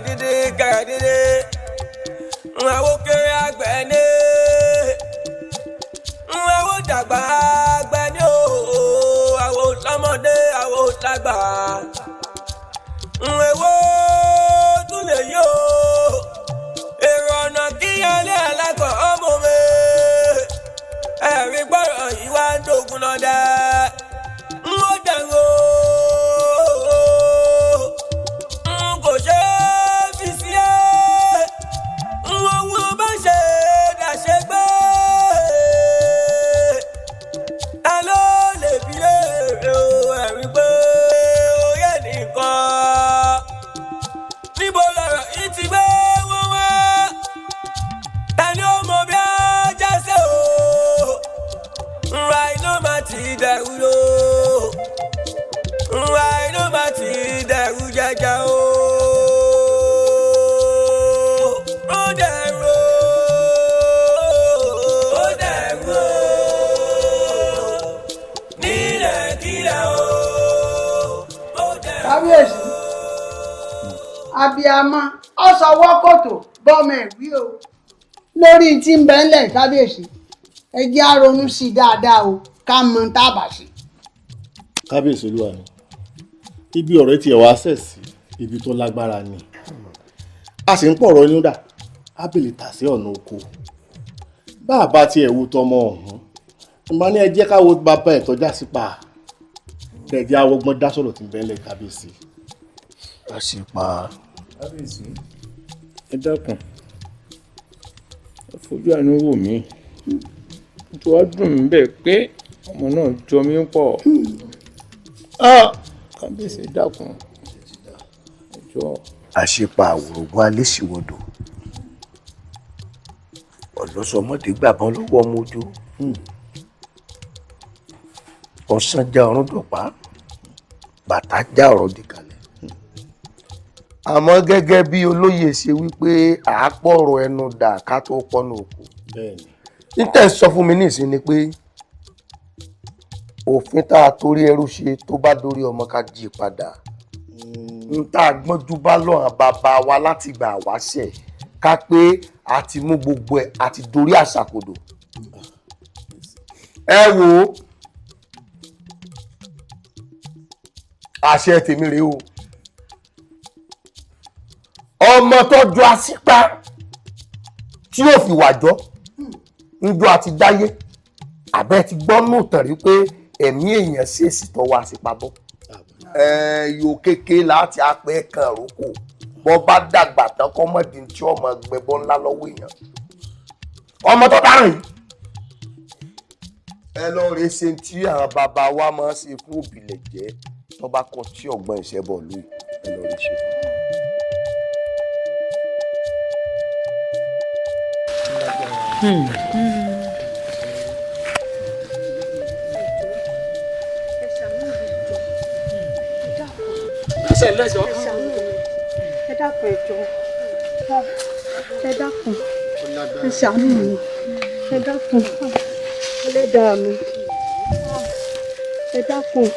kẹ̀dídé àwọn kéré àgbẹ̀ ní àwọn dàgbà àgbẹ̀ ní àwọn ọmọdé àwọn dàgbà èwo tún lè yó èrò ọ̀nà kíyànlé alágbọ̀n ọmọ mi ẹ̀rí gbọ́dọ̀ yìí wá ń dógun náà dẹ́ ó dẹ̀rọ kò ṣe é fi sí ẹ́ ohun bá ṣe dàṣe gbé ta ló lè fi léèrè ẹ̀rí pé ó yẹ nìkan níbo lọ̀rọ̀ yìí ti gbé wọ́n wá ta ni ó mọ bí ajá ṣe o nra inú má ti dẹ̀rù lò nra inú má ti dẹ̀rù jẹjẹ o. Kábíyèsí abiyamọ ọsọwọ kòtò bọmọ ìwí o lórí tí ń bẹ ńlẹ̀ kábíyèsí ẹ jẹ́ á ronú sí dáadáa o ká mọ tá a bá ṣe. Kábíyèsí olúwa ni ibi ọ̀rẹ́ tiẹ̀ wá sẹ̀ sí ibi tó lágbára ni a sì ń pọ̀rọ̀ inú dà ábìlì tà sí ọ̀nà oko bá a bá tiẹ̀ wo tọmọ ọ̀hún ìmọ̀ ní ẹ jẹ́ ká wo bàbá ẹ̀ tọ́já sí pa kẹ̀jẹ́ awọ́gbọ́n dá sọ̀rọ̀ tí ń bẹ ńlẹ̀ kábíyèsí. a sì pa kábíyèsí ẹ dákun ẹ fojú àánú wò mí tó wá dùn mí bẹ́ẹ̀ pé ọmọ náà jọ mí pọ̀ kábíyèsí dákun ẹjọ́. àṣepa àwòrán alẹ́sìwọ̀dọ̀ ọ̀lọ́sọmọdé gbàbọ́n lọ́wọ́ mojú ọ̀sán já ọ̀run dọ̀pá bàtà já ọ̀rọ̀ dìkalẹ̀. àmọ́ gẹ́gẹ́ bí olóyè ṣe wípé àápọ̀rọ̀ ẹnu dà ká tó pọ́nú òkú nítẹ̀ sọ fún mi nísìn ni pé òfin tá a torí ẹrú ṣe tó bá dórí ọmọ ká jí padà n tá a gbọ́njú bá lọ́rùn bàbá wa láti gbà wáṣẹ̀ ká pé a ti mú gbogbo ẹ̀ àti dorí àṣàkodò. ẹ wò ó àṣẹ tèmi rèé o ọmọ tọ́jú àṣìpá tí yóò fi wàjọ́ níjọ́ àti dáyé àbẹ́ ti gbọ́ nù tàn rí pé ẹ̀mí èèyàn ṣèèṣì tọ́wọ́ àṣìpabọ́ yóò kéke láti apẹ́ kan roko bọ́ bá dàgbà tán kọ́mọ́dé tí ọmọ gbẹbọ ńlá lọ́wọ́ èèyàn ọmọ tó dáràn yìí ẹ lọ rè ṣe tí àwọn bàbá wa máa ń ṣe fún òbílẹ̀ jẹ́ tó bá kọ tí ọgbọ́n ìṣẹ́bọ̀ lóyè ẹ lọ rè ṣe fún un. ẹ dákun ẹjọ ẹ dákun ẹ ṣàánú mi ẹ dákun ẹlẹ́dàá mi ẹ dákun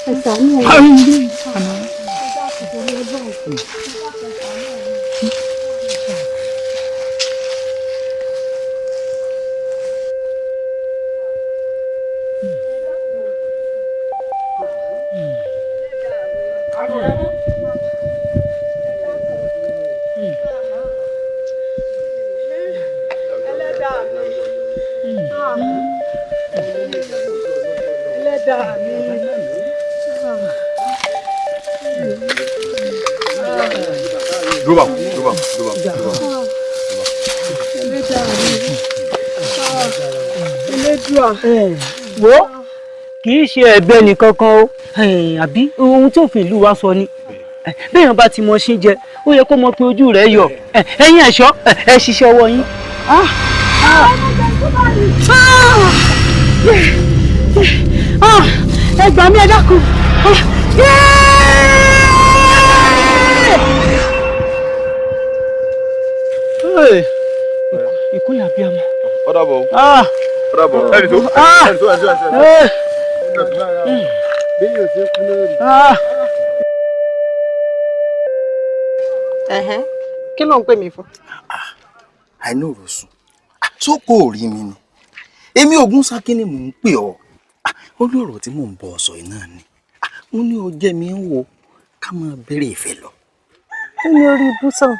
ẹ ṣàánú mi ẹ dákun torí Ọlọ́run. wo kì í ṣe ẹ̀bẹ̀ nìkan kan o àbí ohun tí òfin ìlú wa sọ ni béèyàn bá ti mọ ṣín jẹ ó yẹ kó mọ pé ojú rẹ̀ yọ ẹ̀yin ẹ̀ṣọ́ ẹ ṣiṣẹ́ ọwọ́ yín. ẹ gbà mí ẹ dákun. ìkúnlẹ̀ abiyamọ. ọ̀dà bọ̀ bravo ẹni tó bí yóò ṣe kú lórí. Kí ló ń pè mí fún? àìní òròsùn tó kò rí mi ni èmi Ògúnsákí ni mò ń pè ọ́ ó ní ọ̀rọ̀ tí mò ń bọ̀ sọ yìí náà ni mo ní o jẹ́ mi ń wo ká máa bẹ̀rẹ̀ ìfẹ́ lọ. ó ní orí ibùsàn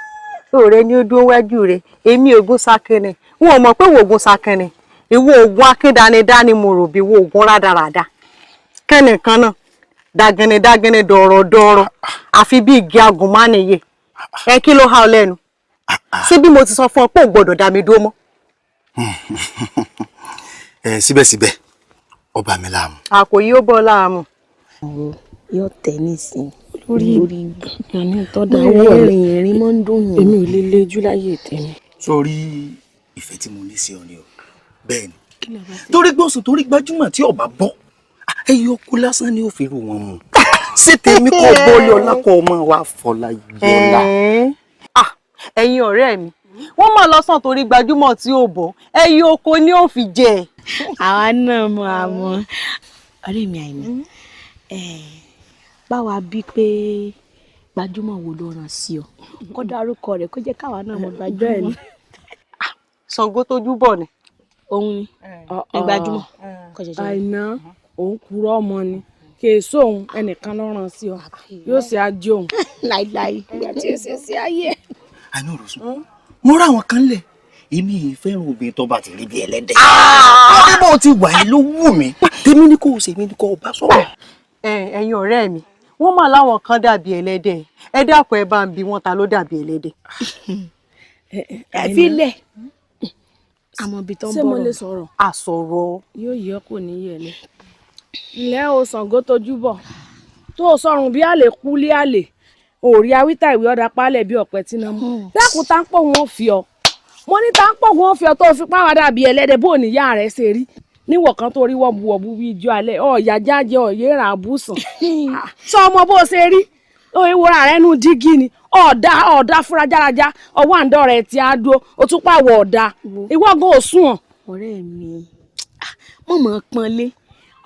òòrè ni ó dúró wájú rẹ̀ èmi Ògúnsákí ni wọn ò mọ̀ pé wo Ògúnsákí ni ìwọ Ògún akíndanidání mo rò bí wo Ògún rádaràda kẹ́nìkan náà dàgẹ̀nìdàgẹ̀nì dọ̀rọ̀dọ̀rọ̀ àfi bí igi agùnmánìyè ẹ kí ló há ọ lẹ́nu ṣé bí mo ti sọ fún ọ pé ò gbọ́dọ̀ dá mi dúró mọ́. síbẹ̀síbẹ̀ ọba mi láàmú. àkòyí ó bọ́ láàmú. yóò tẹ̀ nísìn lórí ìgbàanì tó dá owó ẹ̀rín mọ́ ń dùn yín. èmi ò lè lejú láyé tèmi. sórí ìfẹ́ tí mo ní sí ọ ni o bẹ́ẹ̀ ni torí gbọ́sùn torí gbajúmọ̀ tí ọba bọ́ ẹyọ ọkọ lásán ni ó fi rú wọn mu ṣé tèmi kọ́ bọ́ọ̀lì ọlá kọ́ ọmọ wa fọlá yọlá. ẹ̀yin ọ̀rẹ́ mi wọ́n máa lọ sàn torí gbajúmọ̀ tí ò bọ́ ẹyẹ oko ni ó fi jẹ. àwa náà mọ àmọ́ ọ̀rẹ́ mi Àìná báwa bí pé gbajúmọ̀ wo ló ràn sí ọ kó dárúkọ rẹ̀ kó jẹ́ káwa náà mọ gbajúmọ̀. Ṣàngó tójú bọ̀ ni. òun ni gbajúmọ̀ kó jẹjẹ. Àìná òun kúrò ọmọ ni kì í sóhun ẹnìkan ló ràn sí ọ yóò ṣe ajé òun. láìláì ìgbà tí ó ṣe sí ayé. àìní òròsùn mo rá àwọn kan lẹ̀ èmi yìí fẹ́ràn obìnrin tó bá ti rí bí ẹlẹ́dẹ̀. bí mo ti wà yìí ló wù mí tèmi ní kò ṣe mí ní kò bá sọ̀rọ̀. ẹ̀yin ọ̀rẹ́ mi wọ́n máa láwọn kan dàbí ẹlẹ́dẹ̀ ẹ dákun ẹ bá ń bi wọ́n ta ló dàbí ẹlẹ́dẹ̀. ẹ fi lẹ̀ àmọ́ ibi tó ń bọ̀rọ̀. ṣé mo lè sọ̀rọ̀? àsọ̀rọ̀. yóò yẹ kò ní yẹlẹ. ǹlẹ́ o Ṣàngó tójú bọ̀ tó o sọ̀rùn bí àlè kú lé àlè òòrí awítà ìwé ọ̀dà pálẹ̀ bí ọ̀pẹ tí náà mú. dákun tá ń pọ̀ wọn fi ọ mo ní tá ń pọ̀ wọn fi ọ tó fi pàwọn dàbí ẹlẹ́dẹ̀ bó níyà rẹ̀ ṣe rí níwọ̀ kan tó rí wọ̀bùwọ̀bù bí ijó alẹ́ ọ̀ọ́yà jáde ọ̀ọ́yẹ́ rà bùsàn. sọ ọmọ bó ṣe rí ìwòrán rẹ̀ nù dígí ni ọ̀dà fúra járaja ọwọ́ àǹdọ̀ rẹ̀ ti á dúró o tún pàwọ̀ ọ̀dà ìwọ́gàn ò sùn ọ̀. ọ̀rẹ́ mi mọ̀mọ́ pọ́nlé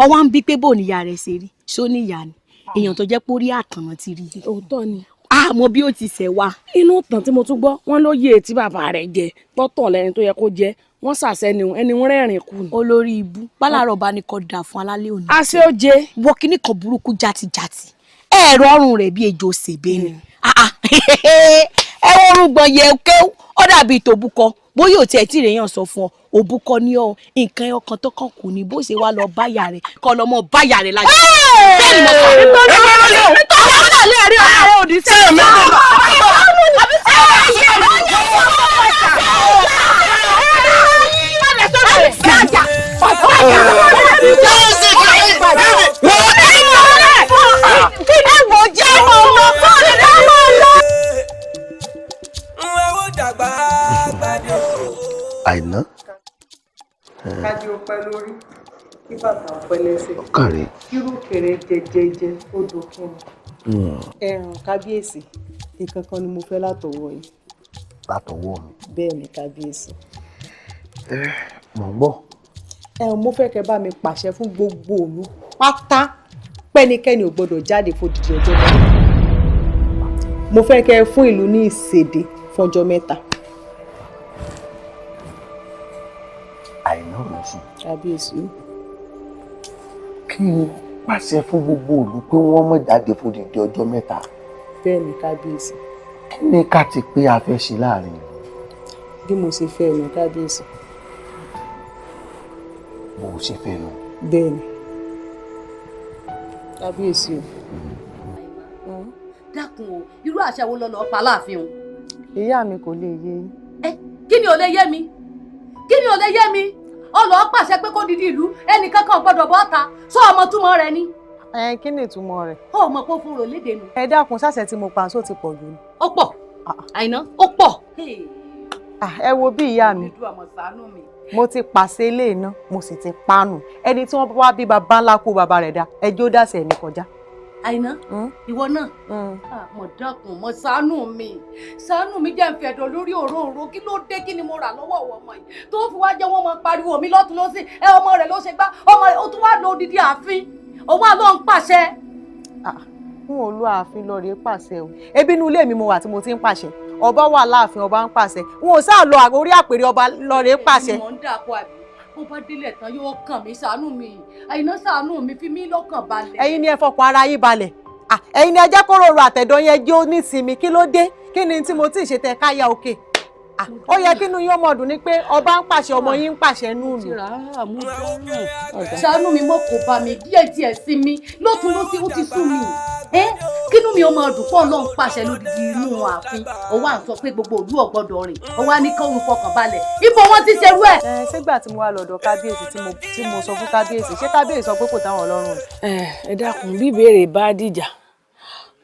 ọwọ́ ń bí pé bò níyà rẹ̀ ṣe rí ṣó níyà ni èèyàn tó jẹ́ pé orí àkànmọ́ ti rí i. òótọ́ ni. àmọ́ bí ó ti ṣẹ̀ wá. inú ìtàn tí mo tún gbọ́ wọ́n ló yé etí bàbá rẹ̀ jẹ tọ́tọ̀ lẹ́ni tó yẹ kó jẹ wọ́n ṣàṣẹ́ni ẹni wọ́n rẹ́rìn kù ni. olórí ibú bálàrọ̀ bá ní kọ́ da fún alálẹ́ òní. àṣé ó jẹ. wọ́n kíní kan burúkú játijàti ẹ̀rọ ọrùn rẹ̀ bí ejò ṣèbé ni. ẹ wọ́n rúgbọ̀n yẹ kéw ó dàbí tòbúkọ bóyá ò tiẹ̀ tí èèyàn sọ fún ọ òbúkọ ní ọ nǹkan ọkàn tó kàn kù ní bó ṣe wá lọ báyà rẹ̀ kọ́ lọ́mọ báyà rẹ̀ lájọ. bẹ́ẹ̀ ni mo sọ. nítorí àwọn náà lè rí ọ̀rẹ́ òdì sí ẹ̀mí. Àìná. kájí ó pẹ́ lórí kí bàtà ó pẹ́ lẹ́sẹ̀. ọkàrẹ. irú kèrè jẹjẹjẹ ó dókínì. ẹ̀rùn kábíyèsí nǹkan kan ni mo fẹ́ látọwọ́ yìí. látọwọ́ mi. bẹ́ẹ̀ ni kábíyèsí. mò ń gbọ́. mo fẹ́ kẹ́ bá mi pàṣẹ fún gbogbo òlu pátá pẹ́nikẹ́ni ò gbọ́dọ̀ jáde fódìdí ọjọ́ mẹ́ta. mo fẹ́ kẹ́ fún ìlú ní ìṣèdè fọjọ́ mẹ́ta. Àìná òròsùn. kábíyèsí. kí n pàṣẹ fún gbogbo ìlú pé wọ́n má jáde fódìdí ọjọ́ mẹ́ta. bẹ́ẹ̀ ni kábíyèsí. kí ni ká ti pé a fẹ́ ṣe láàrin ìlú. bí mo ṣe fẹ́ nu kábíyèsí. bó o ṣe fẹ́ nu. bẹ́ẹ̀ ni kábíyèsí o. dákun o irú àṣẹ wo lọlọ pa láàfin o. ìyá mi kò lè yé yín. kí ni ò lè yé mi kí ni ò lè yé mi ọlọ́ọ̀ pàṣẹ pé kó didi ìlú ẹnìkan kan gbọ́dọ̀ bọ́ ta sọ ọmọ túmọ̀ rẹ̀ ni. kí ni ìtumọ̀ rẹ̀. ọmọ kó fún ròlédè nu. ẹ dákun sáṣẹ tí mo pa aṣọ ti pọ̀ jù ni. ó pọ̀ Àìná ó pọ̀. ẹ wo bí ìyá mi mo ti pàṣẹ ilé iná mo sì ti panu ẹni tí wọ́n wá bí baba ńlá kú baba rẹ̀ dá ẹjọ́ dàsẹ̀ ní kọjá. Àìná ìwọ náà mo dákun mo ṣàánú mi jẹ́ ń fẹ̀dọ̀ lórí òróǹro kí ló dé kí ni mo rà lọ́wọ́ ọmọ yìí tó fi wá jẹ́ wọ́n mọ pariwo mi lọ́tún lọ́sìn ọmọ rẹ̀ ló ṣe gbá ọmọ rẹ̀ ó tún wá lọ odidi ààfin òun àlọ́ ń pàṣẹ. n ò lọ ààfin lọ rèé pàṣẹ o ebi inú ilé mi mo wà tí mo ti ń pàṣẹ ọba wà láàfin ọba ń pàṣẹ n ò sáà lọ orí àpèrè ọba lọ rèé pàṣẹ. mo ń dàpọ̀ àbí bó bá délẹ̀ tán yóò kàn mí ṣàánú mi àyìnà ṣàánú mi fi mí lọ́kàn balẹ̀. ẹ̀yin ni ẹ fọkàn ara yín balẹ̀ ẹ̀yin ni ẹ jẹ́ kó rọrùn àtẹ̀dọ̀ yẹn jẹ́ ó ní ìsinmi kí ló dé kí ni tí mo ti ṣe tẹ káyà òkè ó yẹ kí inú yín ọmọ ọdún ni pé ọba ń pàṣẹ ọmọ yín ń pàṣẹ núùlù. ṣàánú mi mọ́ kó bá mi díẹ̀ sí mi lótú ló ti sú mi kínú mi ọmọ ọdún pọ̀ lọ́n pàṣẹ lódìdí inú ààfin ó wá ń sọ pé gbogbo ìlú ọ̀gbọ́dọ̀ rìn ó wá ní kóhun fọkàn balẹ̀ ibo wọn ti ṣerú ẹ̀. ṣégbà tí mo wá lọ́dọ̀ kábíyèsí tí mo sọ fún kábíyèsí ṣé kábíyèsí sọ pé kò táwọn ọlọ́run rẹ̀. ẹ dákun bí ìbéèrè bá dìjà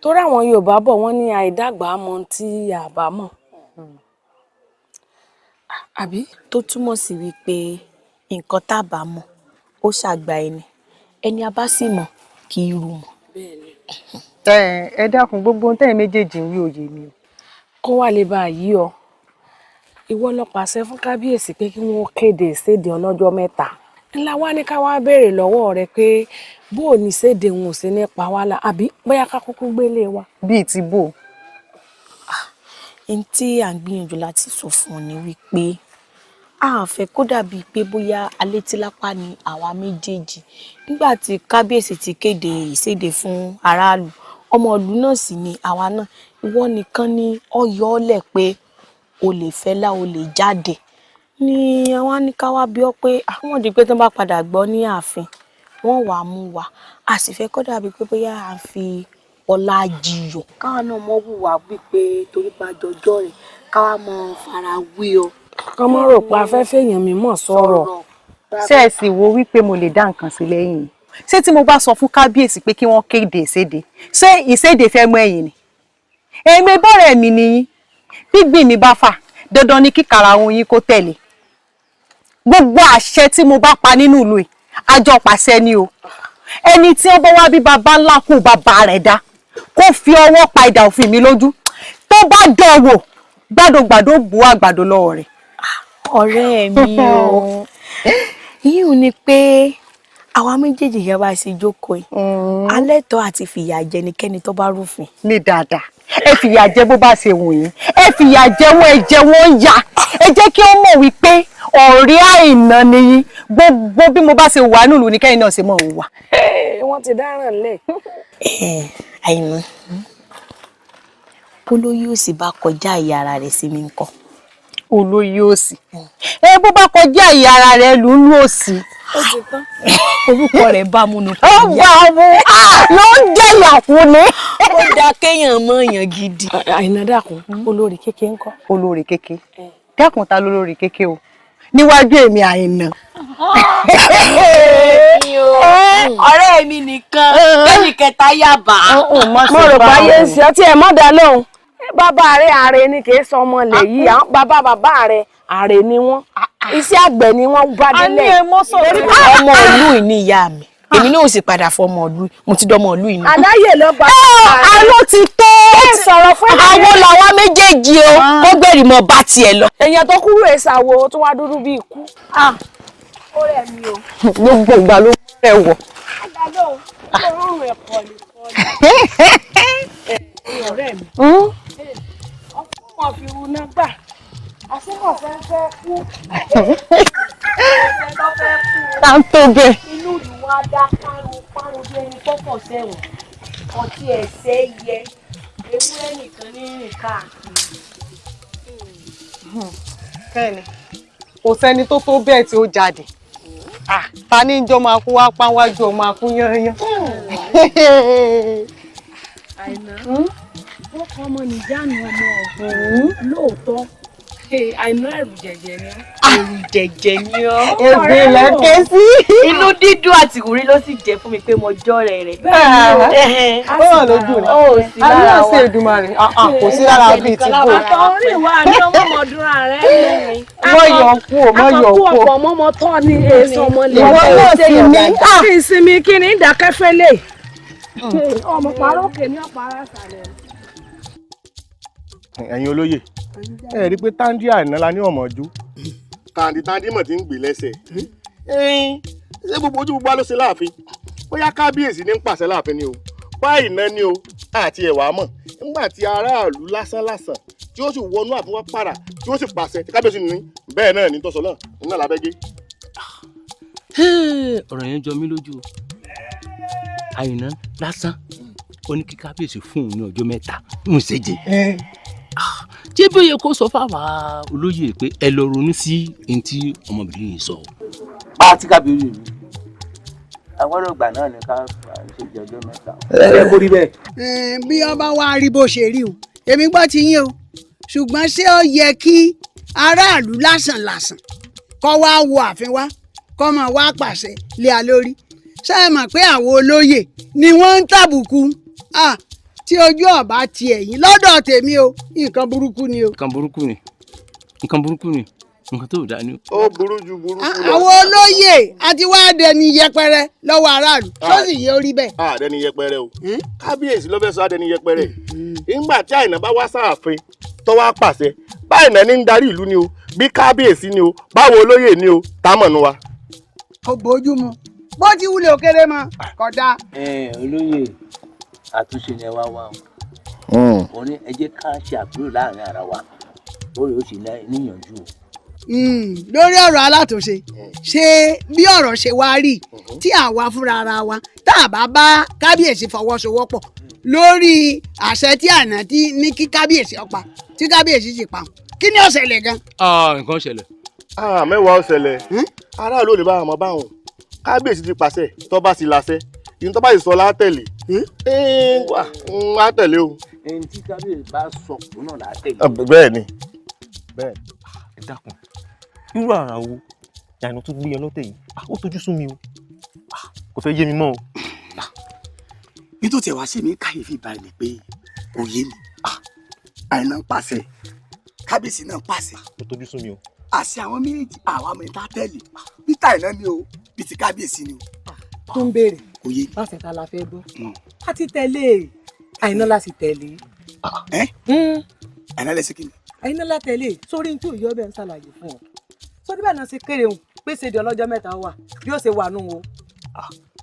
torí àwọn Yorùbá bọ̀ wọ́n ní àìdàgbà mọ̀ tí àbá mọ̀ àbí tó túmọ̀ sí wípé nǹkan tá a bá mọ̀ ó ṣàgbà ẹni a bá sì mọ̀ kì í rú mọ̀. ẹ dákun gbogbo ohun tẹ́yìn méjèèjì ń wí òye mi o. kó wá lè bá a yí ọ ìwọ lọ pàṣẹ fún kábíyèsí pé kí wọ́n kéde ìséde ọlọ́jọ́ mẹ́ta ńlá wá ní ká wá béèrè lọ́wọ́ rẹ pé bó o ní ìséde wọn ò sí nípa wàhálà àbí bóyá ká kúkú gbélé wa. bíi ti bò. n tí à ń gbìyànjú láti sọ fún ọ ni wípé a fẹ́ kó dàbíi pé bóyá alétílápá ni àwa méjèèjì nígbà tí kábíyèsí ti kéde ìséde fún aráàlú ọmọ ìlú náà sì ni àwa náà ìwọ nìkan ni ọyọ ọlẹ pé o lè fẹ́lá o lè jáde ni àwa ní ká wá bí ọ pé àwọn di pé tó bá padà gbọ́ ní ààfin wọ́n wàá mú wa a sì fẹ́ kó dàbíi pé bóyá à ń fi ọlá jiyọ̀ káwa náà mọ wùwà wípé torí bá jọjọ rẹ káwa mọ fara wé ọ. kọ́ mọ́ rò pé afẹ́fẹ́ èèyàn mi mọ̀ sọ̀rọ̀. ṣé ẹ sì wo wípé mo lè dá nǹkan sí lẹ́yìn ṣé tí mo bá sọ fún kábíyèsí pé kí wọ́n kéde ìséde ṣé ìséde fẹ́ mú ẹ̀yìn ni èmi bọ́rẹ̀ mi nìyí gbígbìn mi bá fà dandan ni kíkàrà ohun yín kó tẹ̀lé gbogbo àṣẹ tí mo bá pa nínú ìlú yìí àjọ pàṣẹ ni o ẹni tí ó bá wá bí baba ńlá kú bàbá rẹ̀ dá kó fi ọwọ́ pa idà òfin mi lójú tó bá dánwò gbàdógbàdó bu àgbàdo lọ́wọ́ rẹ̀. ọ̀rẹ́ mi o yíyún ni pé àwa méjèèjì yẹn bá ṣe jókòó yìí alẹ́ tó àti fìyà jẹ ẹnikẹ́ni tó bá rúfin. ní dáadáa ẹ fìyà jẹ bó bá ṣe wù yín ẹ fìyà jẹ wọn ẹ jẹ wọn yá ẹ jẹ́ kí wọ́n mọ̀ wípé ọ̀rẹ́ àìná nìyí gbogbo bí mo bá ṣe wà nílùú ní kẹ́yìn náà ṣe mọ̀ wà. wọ́n ti dáràn lẹ̀. àìná olóyè òsì bá kọjá ìyá ara rẹ̀ sí mi ńkọ́. olóyè òsì bó bá kọjá ìyá ara rẹ̀ lù ú lù òsì. ó ti tán. orúkọ rẹ̀ bá múnú kọ ó yá. bá mú ló ń jẹyà fún ni. ó dáa kéèyàn mọ èèyàn gidi. àìná dákun olórí kékeré ńkọ́. olórí kékeré dákun ta lólórí kékeré o níwájú èmi àìná. ọ̀rẹ́ mi nìkan lẹ́yìn kẹta yàbá. mo rò pé ayé ń ṣe ọtí ẹ̀ mọ́ dá lóhùn. bàbá rẹ̀ ààrẹ ni kì í sọ ọmọ ilẹ̀ yìí àwọn bàbá rẹ̀ ààrẹ ni wọ́n iṣẹ́ àgbẹ̀ ni wọ́n bá délẹ̀. ọmọ ìlú yìí ni ìyá mi èmi náà ò sì padà fọmọ ìlú mo ti dọmọ ìlú yìí náà. àdáyé ló bá àló ti tó sọ̀rọ̀ fún àwọn làwa méjèèjì o ó gbẹ̀rì mọ́ bá tiẹ̀ lọ. èèyàn tó kúrò èsàwò tó wá dúdú bíi ikú. ó rẹ̀ mi o. gbogbo ìgbà ló fẹ́ wọ̀. àdàlọ́ òórùn rẹ̀ pọ̀lìpọ̀lì. ọ̀rẹ́ mi ọkùnrin fi runá gbà àṣìkò fẹ́ kú. tá ń tó bẹ́ẹ̀. inú ìlú wa dá párò bí ẹni pọ́pọ̀ sẹ́wọ̀n ọtí ẹ̀sẹ̀ yẹ ewúrẹ́ nìkan ní rìn káàkiri. bẹ́ẹ̀ni kò sẹ́ni tó tó bẹ́ẹ̀ tí ó jáde ta ní jọ máa kú wá páwájú ọ máa kú yányán. àìná wọ́n kọ́ ọmọ nìjánu ọmọ ọ̀hún lóòótọ́ àìná ẹ̀rù jẹ̀jẹ̀ ni ọ́. ẹ̀rù jẹ̀jẹ̀ ni ọ́. ègbè lẹ́kẹ́ sí. inú dídùn àti ìwúrí ló sì jẹ́ fún mi pé mo jọ́rẹ̀ rẹ̀. ó hàn lójú rẹ̀ ayé àṣẹ Èdùmàrè kò sí lára bíi ti bò. àtọ̀rí wa ni ọmọ ọmọdúnrún rẹ̀ lẹ́yìn. mọ̀ yọ̀ kú o mọ̀ yọ̀ kú o. àkọ́kú ọ̀pọ̀ mọ́mọ́ tọ́ ni èso ọmọ lè ìwọ náà sì ní. kí n sinmi kí ni ìdákẹ́fẹ́lẹ́ ọmọ parókè ní ọ̀pá ara sàlẹ̀. ẹ̀yin olóyè ẹ rí i pé táǹdì àìná la ní ọmọjú táǹdì mọ̀ tí ń gbè lẹ́sẹ̀ ṣé gbogbo ojú gbogbo ló ṣe láàfin bóyá kábíyèsí ní ń pàṣẹ láàfin ni o bá ìná ni o àti ẹ̀wà mọ̀ nígbà tí aráàlú lásán tí ó sì wọnú àfihàn pàrà tí ó sì pàṣẹ tí kábíyèsí ní bẹ́ẹ̀ náà ní tọ́sọ̀ náà iná làbẹ́gẹ́. ọ̀rọ̀ yẹn jọ mí lójú o Àyìnà lásán ó ní kí kábíyèsí fún òun ní ọjọ́ mẹ́ta ń ṣèjì tí bí ó yẹ kó sọ fáwa olóyè pé ẹ lọ ronú sí ohun tí ọmọbìnrin yìí sọ. bá a ti kábíyèsí mi àwọn ọgbà náà ní ká ṣèjì ọjọ́ mẹ́ta. ẹ kò rí bẹ́ẹ̀. bí ọba wa rí bó ṣe rí o èmi gbọ́ ti yín o ṣùgbọ́n ṣé ó yẹ kí aráàlú lásán kó wá wo ààfin wa kó máa wá pàṣẹ lé a lórí ṣé ẹ mọ̀ pé àwọn olóyè ni wọ́n ń tàbùkù tí ojú ọba ti ẹ̀yìn lọ́dọ̀ tèmi o nǹkan burúkú ni o. nǹkan burúkú ni nǹkan tó dáa ni. ó burú ju burúkú lọ. àwọn olóyè àti wá dẹni yẹpẹrẹ lọ́wọ́ aráàlú tó sì yẹ orí bẹ́ẹ̀. àdẹni yẹpẹrẹ o kábíyèsí ló fẹ́ sọ àdẹni yẹpẹrẹ nígbà tí Àyìnà bá wá sáàfin tó wá pàṣẹ báyìí náà ní ń darí ìlú ni o bí kábíyèsí ni o báwo olóyè ni o támọ̀nù wa. ó bójú mu bó ti wúlò òkèrè mọ kódà. olóyè àtúnṣe ni ẹ wá wá o ò ní ẹ jẹ́ ká ṣe àpérò láàrin ara wa lórí ó sì níyànjú o. lórí ọ̀rọ̀ alátúnṣe ṣé bí ọ̀rọ̀ ṣe wá rí tí àwa fúnra ara wa tá a bá bá kábíyèsí fọwọ́sowọ́pọ̀ lórí àṣẹ tí Àyìnà tí ní kí kábíyèsí ọ̀pá tí kábíyèsí sì pa kí ni ó ṣẹlẹ̀ gan. nǹkan ṣẹlẹ̀. mẹ́wàá ó ṣẹlẹ̀ aráàlú ò lè bá àwọn ọmọ báwọn kábíyèsí ti pàṣẹ tó bá sì láṣẹ ìyẹn tó bá sì sọ látẹ̀lé á tẹ̀lé o. ẹni tí kábíyèsí bá sọ òun náà látẹ̀lé. bẹ́ẹ̀ ni. ẹ dákun irú àrà wo Àyìnà tó gbé yan lọ́tẹ̀ yìí ó tojú sún mi o kò fẹ́ yé mi mọ́ o. nítorí tí ẹ wá sí mi káyéfì báyìí ni pé kò yé mi Àyìnà pàṣẹ kábíyèsí náà pàṣẹ. ó tojú sún mi o. àṣẹ àwọn méjèèjì àwa mẹ́ta tẹ̀lé peter Àyìnà ni o bí ti kábíyèsí ni o. tó ń béèrè kò yé mi. láti ta la fẹ́ gbọ́ a ti tẹ̀lé Àyìnà la sì tẹ̀lé. Àyìnà lẹ́sìn kí ni. Àyìnà la tẹ̀lé sórí ní tí òye ọbẹ̀ ń ṣàlàyé fún ọ sórí bẹ́ẹ̀ náà ṣe kéré òun pèsè di ọlọ́jọ́ mẹ́ta wà bí ó ṣe wà nù o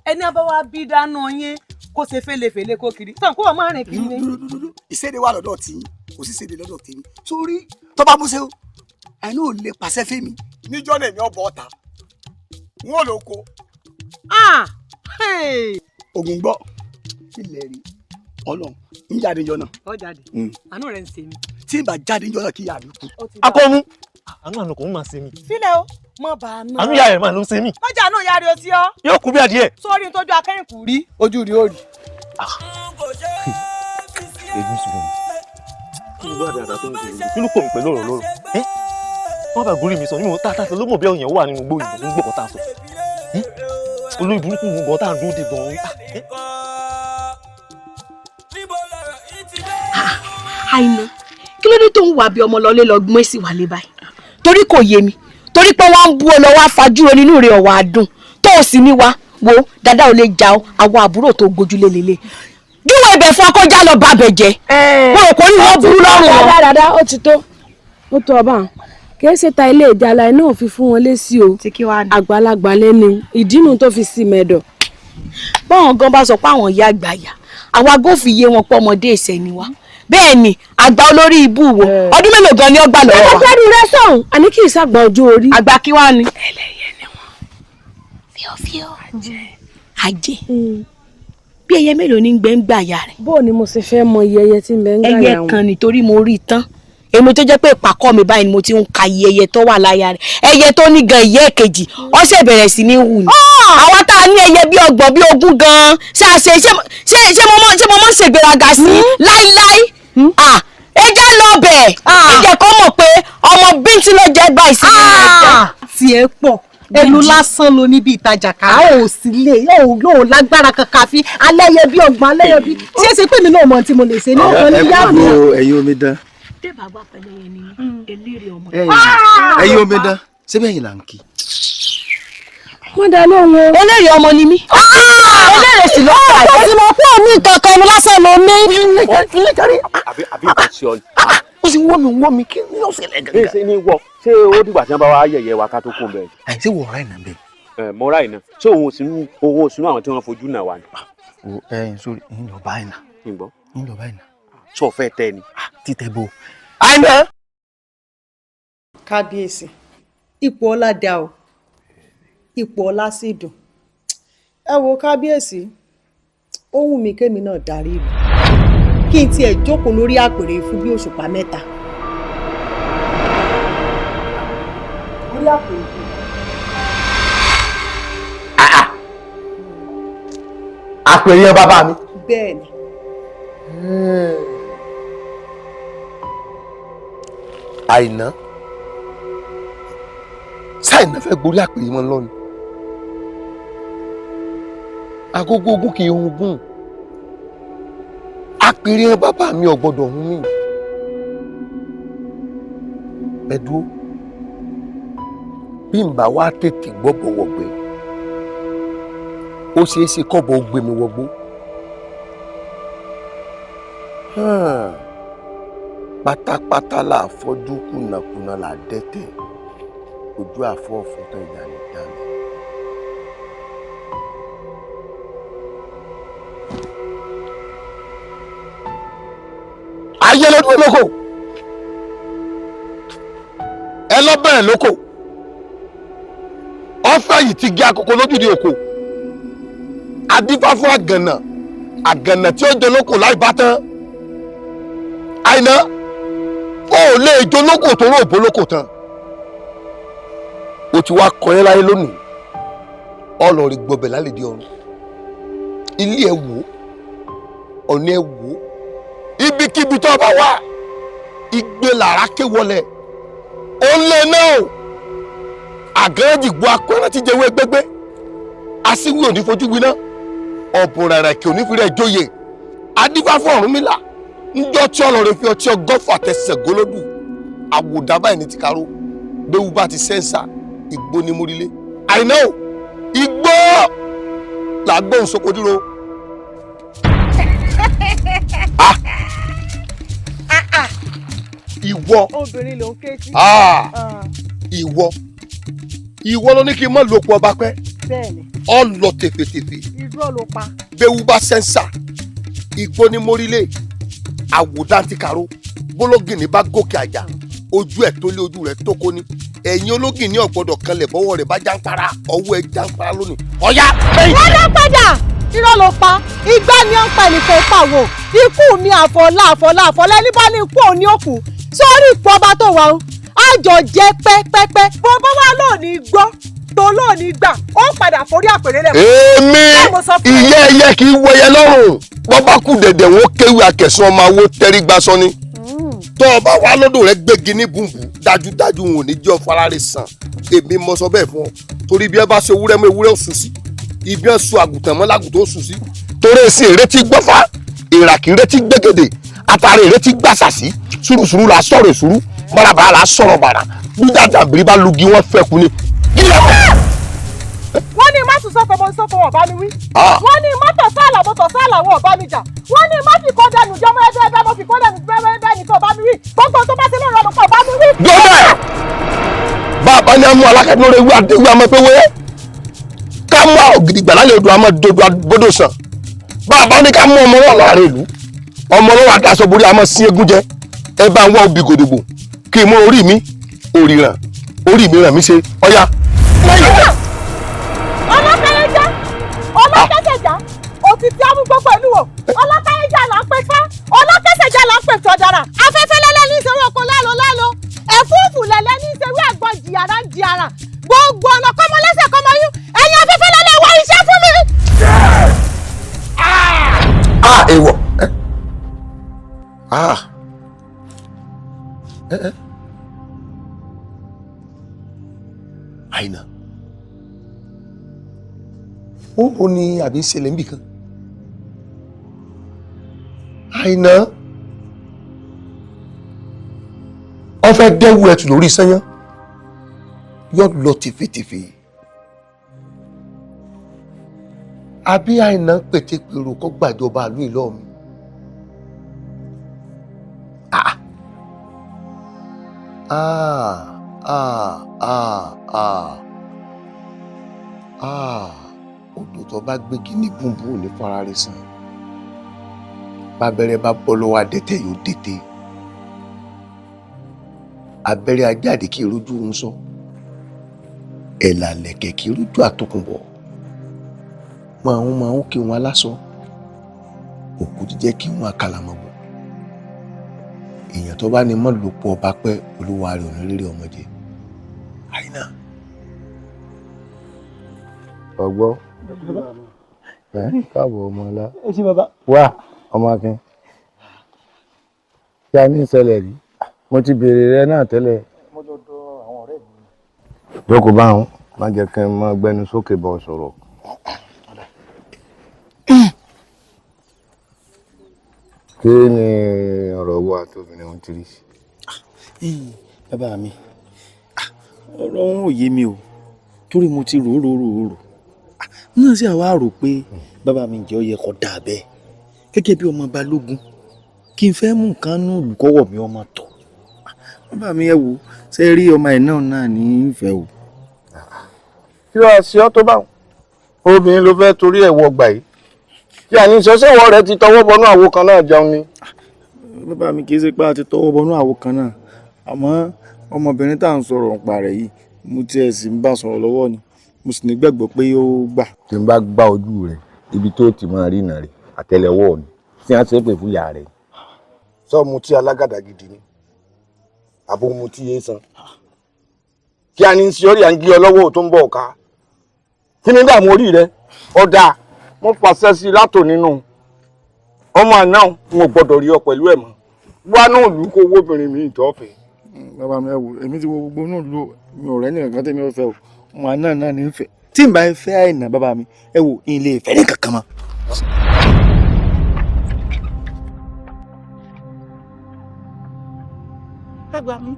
ẹni abáwá bí dáná yín kó ṣe fèlèfèlè kó kiri tán kó o máa rìn kiri ni. ìséde wà lọ́dọ̀ tí kò sí ìséde lọ́dọ̀ tèmi sórí tó bá bó ṣe o Àyìnà ò lè pàṣẹ fèmí níjọ́ náà èmi ọ̀bọ̀ ọ̀tá wọn ò lò kó. ogun gbọ́ ilẹ̀ rí Ọlọ́run ń jáde níjọ́ náà. ọ jáde àánú rẹ ń ṣe mí. tí n bá jáde níjọ́ náà kí ìyá mi kú. akọmu àánú àná kò ń máa ṣe mí. sílẹ̀ o mọ̀ bá a náà. àánú ìyá rẹ̀ máa ló ń ṣe mí. mọ̀jà àánú ìyá rẹ̀ o sí ọ. yóò kú bí adìẹ. sórí tójú akẹ́yìnkù rí ojú rí ó rí. èmi sùn mí kí ló bá dáadáa tó ń sọ yìí kí ló pọ̀ mí pẹ̀lú ọ̀rọ̀ lọ́rọ̀ wọ́n bá gorí mi sọ nínú táàtà ló mọ̀ bí ọ̀yàn wà nínú gbó ìbò ń gbọ̀kọ̀ tá a sọ olórí burúkú wo gan tá à ń dúró dè gan. Àyìnà kí ló dé tó ń wà bí ọmọ lọlé lọ gbọ́n sí wàlé báyìí torí kò yé mi torí pé wọ́n ń bú ọ lọ́wọ́ afájúro nínú rẹ̀ ọ̀wà àdùn tó o sì ní wa wo dáadáa ò lè jà ọ àwọn àbúrò tó gbójúlé lélẹ̀ júwe ibẹ̀ fún akọ́jà lọ bá bẹ̀ jẹ́ wọn ò kò ní wọ́n burú lọ́rùn wọn. dáadáa ó ti tó ó tó ọba kìí ṣe ta ilé ìjàlá iná ò fi fún wọn lésì o àgbàlagbà lẹ́nu ìdínú tó fi sí mẹ́dọ̀. báwọn gan bá sọ pé àwọn ìyá àgbàyà àwa gófì yé wọn pọ̀ ọmọdé ìṣẹ́ ni wa bẹ́ẹ̀ ni àgbà olórí ibú wo ọdún mélòó gan ni ó gbà lọ́wọ́ wa. ọgbẹ́ni rẹ sọ̀hún àní kì í ṣàgbà ọjọ́ orí. àgbà kí wàá ní. ẹlẹ́yẹ ni wọ́n fíọ́fíọ́ ajé bí ẹyẹ mélòó ní gbẹ́ ń gbà ya rẹ̀. bó ni mo ṣe fẹ́ mọ iye ẹyẹ tí ń bẹ ń gbà yà wọn. ẹyẹ kan nítorí mo rí i tán èmi tó jẹ́ pé ìpàkọ́ mi báyìí ni mo ti ń ka iye ẹyẹ tó wà láyà rẹ̀ ẹyẹ tó ní gan ìyẹ́ èkejì ó ṣe bẹ̀rẹ̀ sí ní hù ní. àwa tá a ní ẹyẹ bí ọgbọ̀n bí ogún gan ṣé mo mọ̀ ṣègbéraga sí láíláí ẹ jẹ́ lọ bẹ̀ ẹ jẹ́ kó mọ̀ pé ọmọ bíntín ló jẹ́ gbà ìsinmi ẹ̀jẹ̀. tiẹ̀ pọ̀ ẹnu lásán ló níbi ìtajà ká ò sí lè yóò lágbára kankan fi alẹ́yẹ bí ọgbọ̀n alẹ́yẹ bí ṣé ṣe pé mi náà mọ̀ tí mo lè ṣe ní ọ̀kan ní yàrá. ẹ̀yin omidan. tẹ́bà gbà pẹ̀lú ẹyẹ ni eléré ọmọ. ẹ̀yin omidan síbẹ̀ yìí là ń kí. wọ́n dá lóhùn o. eléré ọmọ ni mí. eléré sì lọ pa àti mo pé òní nǹkan kan ẹnu lásán ló ní. àbí nǹkan tí ọ. ó sì wọ́ mi kí ni ó ṣẹlẹ̀ gangan. ṣé ní wọ ṣé ó dìgbà tí wọ́n bá wá yẹ̀yẹ́ wa ká tó kó bẹ́ẹ̀. ṣé wọ ọ̀rá ìnà bẹ́ẹ̀. mo ra ìná ṣé òun ò sínú àwọn tí wọ́n fojú náà wà ní. ẹyin sórí ẹyin lọ bá ìnà ń lọ báyìí náà. sọ fẹ́ tẹ ni. títẹ bo. Àìná. kábíyèsí ipò ọlá dá o ipò ọlá sì dùn ẹ wo kábíyèsí ó wù mí kémi náà darí ìlú kí n tiẹ̀ jókòó lórí àpèrè fún bí òṣùpá 3. orí àpèrè fún àpèrè yẹn bàbá mi. bẹ́ẹ̀ ni. Àìná sáìná fẹ́ gorí àpèrè wọn lọ́nu agogo ogun kì í hun gùn àpèrè yẹn bàbá mi ò gbọ́dọ̀ hun mí ẹ̀dúró bí n bá wá tètè gbọ́ bọ̀wọ̀ gbé ó ṣeé ṣe kọ́bọ̀ ó gbé mi wọgbó pátápátá là fọ́jú kùnàkùnà là dẹ́tẹ̀ ojú àfọ́ọ̀fún tán ìjà ní ìdáná. ayé lọ́dún lóko ẹ lọ bẹ̀rẹ̀ lóko ọ̀fẹ́ yìí ti gé àkókò lójúde òkò adífá fún àgànà tí ó jẹ lóko láì bá tán Àìná ó lè jó lóko tó rò bó lóko tán o ti wá kọyẹ́ láyé lónìí ọlọ́rin gbọbẹ̀ lálẹ́ di ọ̀run ilé ẹ̀ wò ọ̀nà ẹ̀ wò ibikíbi tó bá wà igbe làrá ké wọlé ó lé náà àgẹ́rẹ́dìgbò akọ́rẹ́ ti jẹ́wọ́ gbẹ́gbẹ́ aṣíwí òní fojú gbiná ọ̀bùn rẹ̀rẹ̀ kí òní fi rẹ̀ jóye adífá fún Ọ̀rúnmìlà ńjọ́ tí ọlọ́rin fi ọtí ọgọ́fà tẹsẹ̀ gólódù àwòdà báyìí ní ti karó gbéwú bá ti sẹ́ńsà igbó ní múrílé Àìná o igbó làgbóhùn sókòdúró. Ìwọ obìnrin ló ń ké sí. ìwọ ló ní kí n mọ lòpọ̀ ọba pẹ́ bẹ́ẹ̀ni. ọ lọ tèfètèfè irọ́ ló pa. gbéwú bá sẹ́ńsà igbó ní mórílé àwòdà ti kàró bólógìnní bá gòkè àjà ojú ẹ̀ tó lé ojú rẹ̀ tó kó ní ẹ̀yin ológìnní ọ̀gbọ́dọ̀ kanlẹ̀ bọ́wọ́ rẹ̀ bá jàǹpara ọwọ́ ẹ̀ jàǹpara lónìí ọ̀yá. wọ́n lọ padà irọ́ ló pa igbá ni ó ń pa ẹnìkan pàwọ́ ikú mi àfọ̀lá ẹni bá ní ikú òní òkú sórí ipò ọba tó wà ó àjọ jẹ pẹ́pẹ́pẹ́ bó bá wà lónìí gbọ́ tó lónìí gbà ó padà forí àpèrè rẹ̀. èmi ìyá ẹyẹ kì í wọyẹ lọ́rùn wọ́n bá kú dẹ̀dẹ̀ wọ́n kéwì akẹ̀sán ọmọ awó tẹ́rí gbasán ni tó o bá wà lọ́dọ̀ rẹ gbégi ní bùnbù dájúdájú wọn ò ní jẹ́ ọ̀farare sàn èmi mọ sọ bẹ́ẹ̀ fún ọ torí bí ẹ bá ṣe ewúrẹ́ mọ́ ewúrẹ́ sùn sí ibi ẹ sùn àgùntàn mọ́ lágùntàn ó sùn sí torí èsì ìrètí gbọ́fà ìràkì ìrètí gbẹ́gẹ́dẹ́ àtàrí ìrètí gbàsàsí sùrùsùrù là sọ̀rọ̀ ìṣùrù bàràbàrà là sọ̀rọ̀ bàrà gbígbàdà bìrì bá lugi wọn fẹ́ kú ni. wọ́n ní má tún sọ́kọ̀ mọ́ sọ́kọ̀ wọ́n bá mi wí. wọ́n ní má tọ̀ sáàlà mo tọ̀ sáàlà wọ́n bá mi jà. wọ́n ní má fi kọ́ dẹnu jọmọ ẹgbẹ́ mo fi kọ́ dẹnu bẹ́ẹ̀ ni kò bá mi wí. gbogbo tó bá ti lọ́rọ̀ ọ̀nà kò bá mi wí. gbọ́dọ̀ bàbá ní amú alákẹ́dúró rẹ̀ wí àdéhùn àmọ́ pé wé ká mú ògidì gbà lálẹ́ odò àmọ́ dodo abodò sàn bàbá ní ká mú ọmọ wọn láàrin ìlú ọmọ lọ́wọ́ àdásọ borí àmọ́ sí egún jẹ ẹ bá ń wá obì gòdògbò kí n mú orí mi ràn mí ṣe ọ̀yá. ọlọ́kẹ́yẹjá ọlọ́kẹ́sẹ̀já òtítí amú gbogbo ìlú wò ọlọ́kẹ́yẹjá là ń pè fá ọlọ́kẹ́sẹ̀já là ń pè tọ́jára afẹ́fẹ́ lẹ́lẹ́ ní ìṣòro oko lálo ẹ̀fúùfù lẹ́lẹ́ ní ìṣèwé àgbọn jìyàrá gbogbo ọ̀nà kọ́mọlẹ́sẹ̀ kọ́mọyún ẹ̀yin afẹ́fẹ́ lẹ́lẹ́ wá iṣẹ́ fún mi. èèwọ̀ Àìná ó ní àbí ń ṣẹlẹ̀ níbì kan Àìná ó fẹ́ dẹ́wù ẹ̀tù lórí sányán yóò lọ tìfètìfè àbí Àìná pètèpèrò kó gbàjọba ìlú ìlọ́ mi. Odò tó bá gbégi ní bùnbùn ò ní farare sàn bábẹ́rẹ́ bá bọ́ lọ́wọ́ adẹ́tẹ̀ yóò dètè abẹ́rẹ́ ajáde kí rojú ń sọ ẹ̀là lẹ̀kẹ̀ kí rojú àtòkùnbọ̀ máa ń kí wọn aláṣọ òkú jíjẹ́ kí wọn àkàlàmọ̀gbọ̀ èèyàn tó bá ní mọ́ lòpọ̀ ọba pẹ́ olúwa rẹ̀ ò ní rírì ọmọ jẹ àyínà ọgbọ́ káàbọ̀ ọmọ ọlá wá ọmọ akin kí a ní ìṣẹ̀lẹ̀ rí mo ti béèrè rẹ náà tẹ́lẹ̀. jókòó báwọn má jẹ́ kí n mọ gbẹnu sókè bọ́ sọ̀rọ̀. kí ni ọ̀rọ̀ owó àtòbìnrin ohun ti rí sí. bàbá mi ọ̀rọ̀ ohun ò yé mi o torí mo ti rò náà sì àwa rò pé bàbá mi jẹ́ ó yẹ kó dà bẹ́ẹ̀ gẹ́gẹ́ bí ọmọ balógun kí n fẹ́ mú nǹkan nù olùkọ́wọ̀ mi ọmọ tọ̀ bàbá mi ẹ wo ṣe rí ọmọ ẹ̀ náà ní ìfẹ́ o. kí wàá ṣe ọ́ tó bá obìnrin ló fẹ́ torí ẹ̀ wọ gbà yìí kí àní ìṣọ́ṣẹ́wọ̀ rẹ ti tọwọ́ bọnú àwo kan náà jẹun ni. bàbá mi kì í ṣe pé a ti tọwọ́ bọnú àwo kan náà àmọ́ ọmọbìnrin tá à ń sọ̀rọ̀ nípa rẹ̀ yìí mo tiẹ̀ sì ń bá sọ̀rọ̀ lọ́wọ́ ni mo sì ní gbàgbọ́ pé ó gbà. tí n bá gbá ojú rẹ ibi tó ti máa rí ìnà rẹ àtẹ́lẹwọ́ ni tí wọ́n ṣe é pè fún ìyá rẹ. sọ mu tí alágàdá gidi ni àbò mu tí yé san kí a ní sí orí à ń gé ọ lọ́wọ́ tó ń bọ̀ ká kí ni dààmú orí rẹ ọ̀dà mo fàṣẹ sí i látò nínú ọmọ àná n ò gbọdọ̀ rí ọ pẹ̀lú ẹ̀ mọ́ wá náà lù ú kó owó obìnrin mi ìtọ́fẹ́. bàbá mi ẹ wò èmi ti wo gbogbo náà lò mi ò rẹ́ nìkan kan tẹ́mi ò fẹ́ o ọmọ àná náà ní fẹ́ tí n bá ń fẹ́ àìnà bàbá mi ẹ wò ilé ìfẹ́ ní kankan mọ́. ẹ gbà mí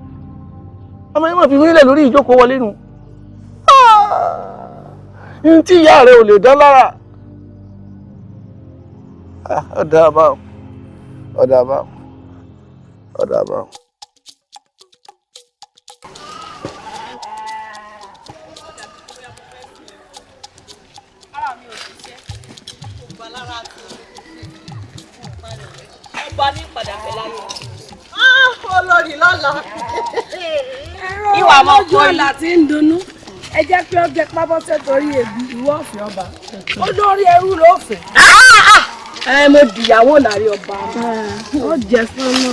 ọmọ yẹn mọ̀ fi mílẹ̀ lórí ìjókòó wọlé nù ní tí ìyá rẹ ò lè dán lára ọ̀dà àbáwọ̀ ọ̀dà àbáwọ̀ ọ̀dà àbáwọ̀. ọba ní padà fẹ́ láyé. olórí lọ́la. ìwà ọmọjú ọ̀la tí ń dunnú ẹ jẹ́ pé ó jẹ pábọ́sẹ̀ torí èbí ìwọ ọ̀fẹ́ ọba ó lórí ẹrú ló fẹ́. mo dìyàwó láàrin ọba. ó jẹ sánmọ.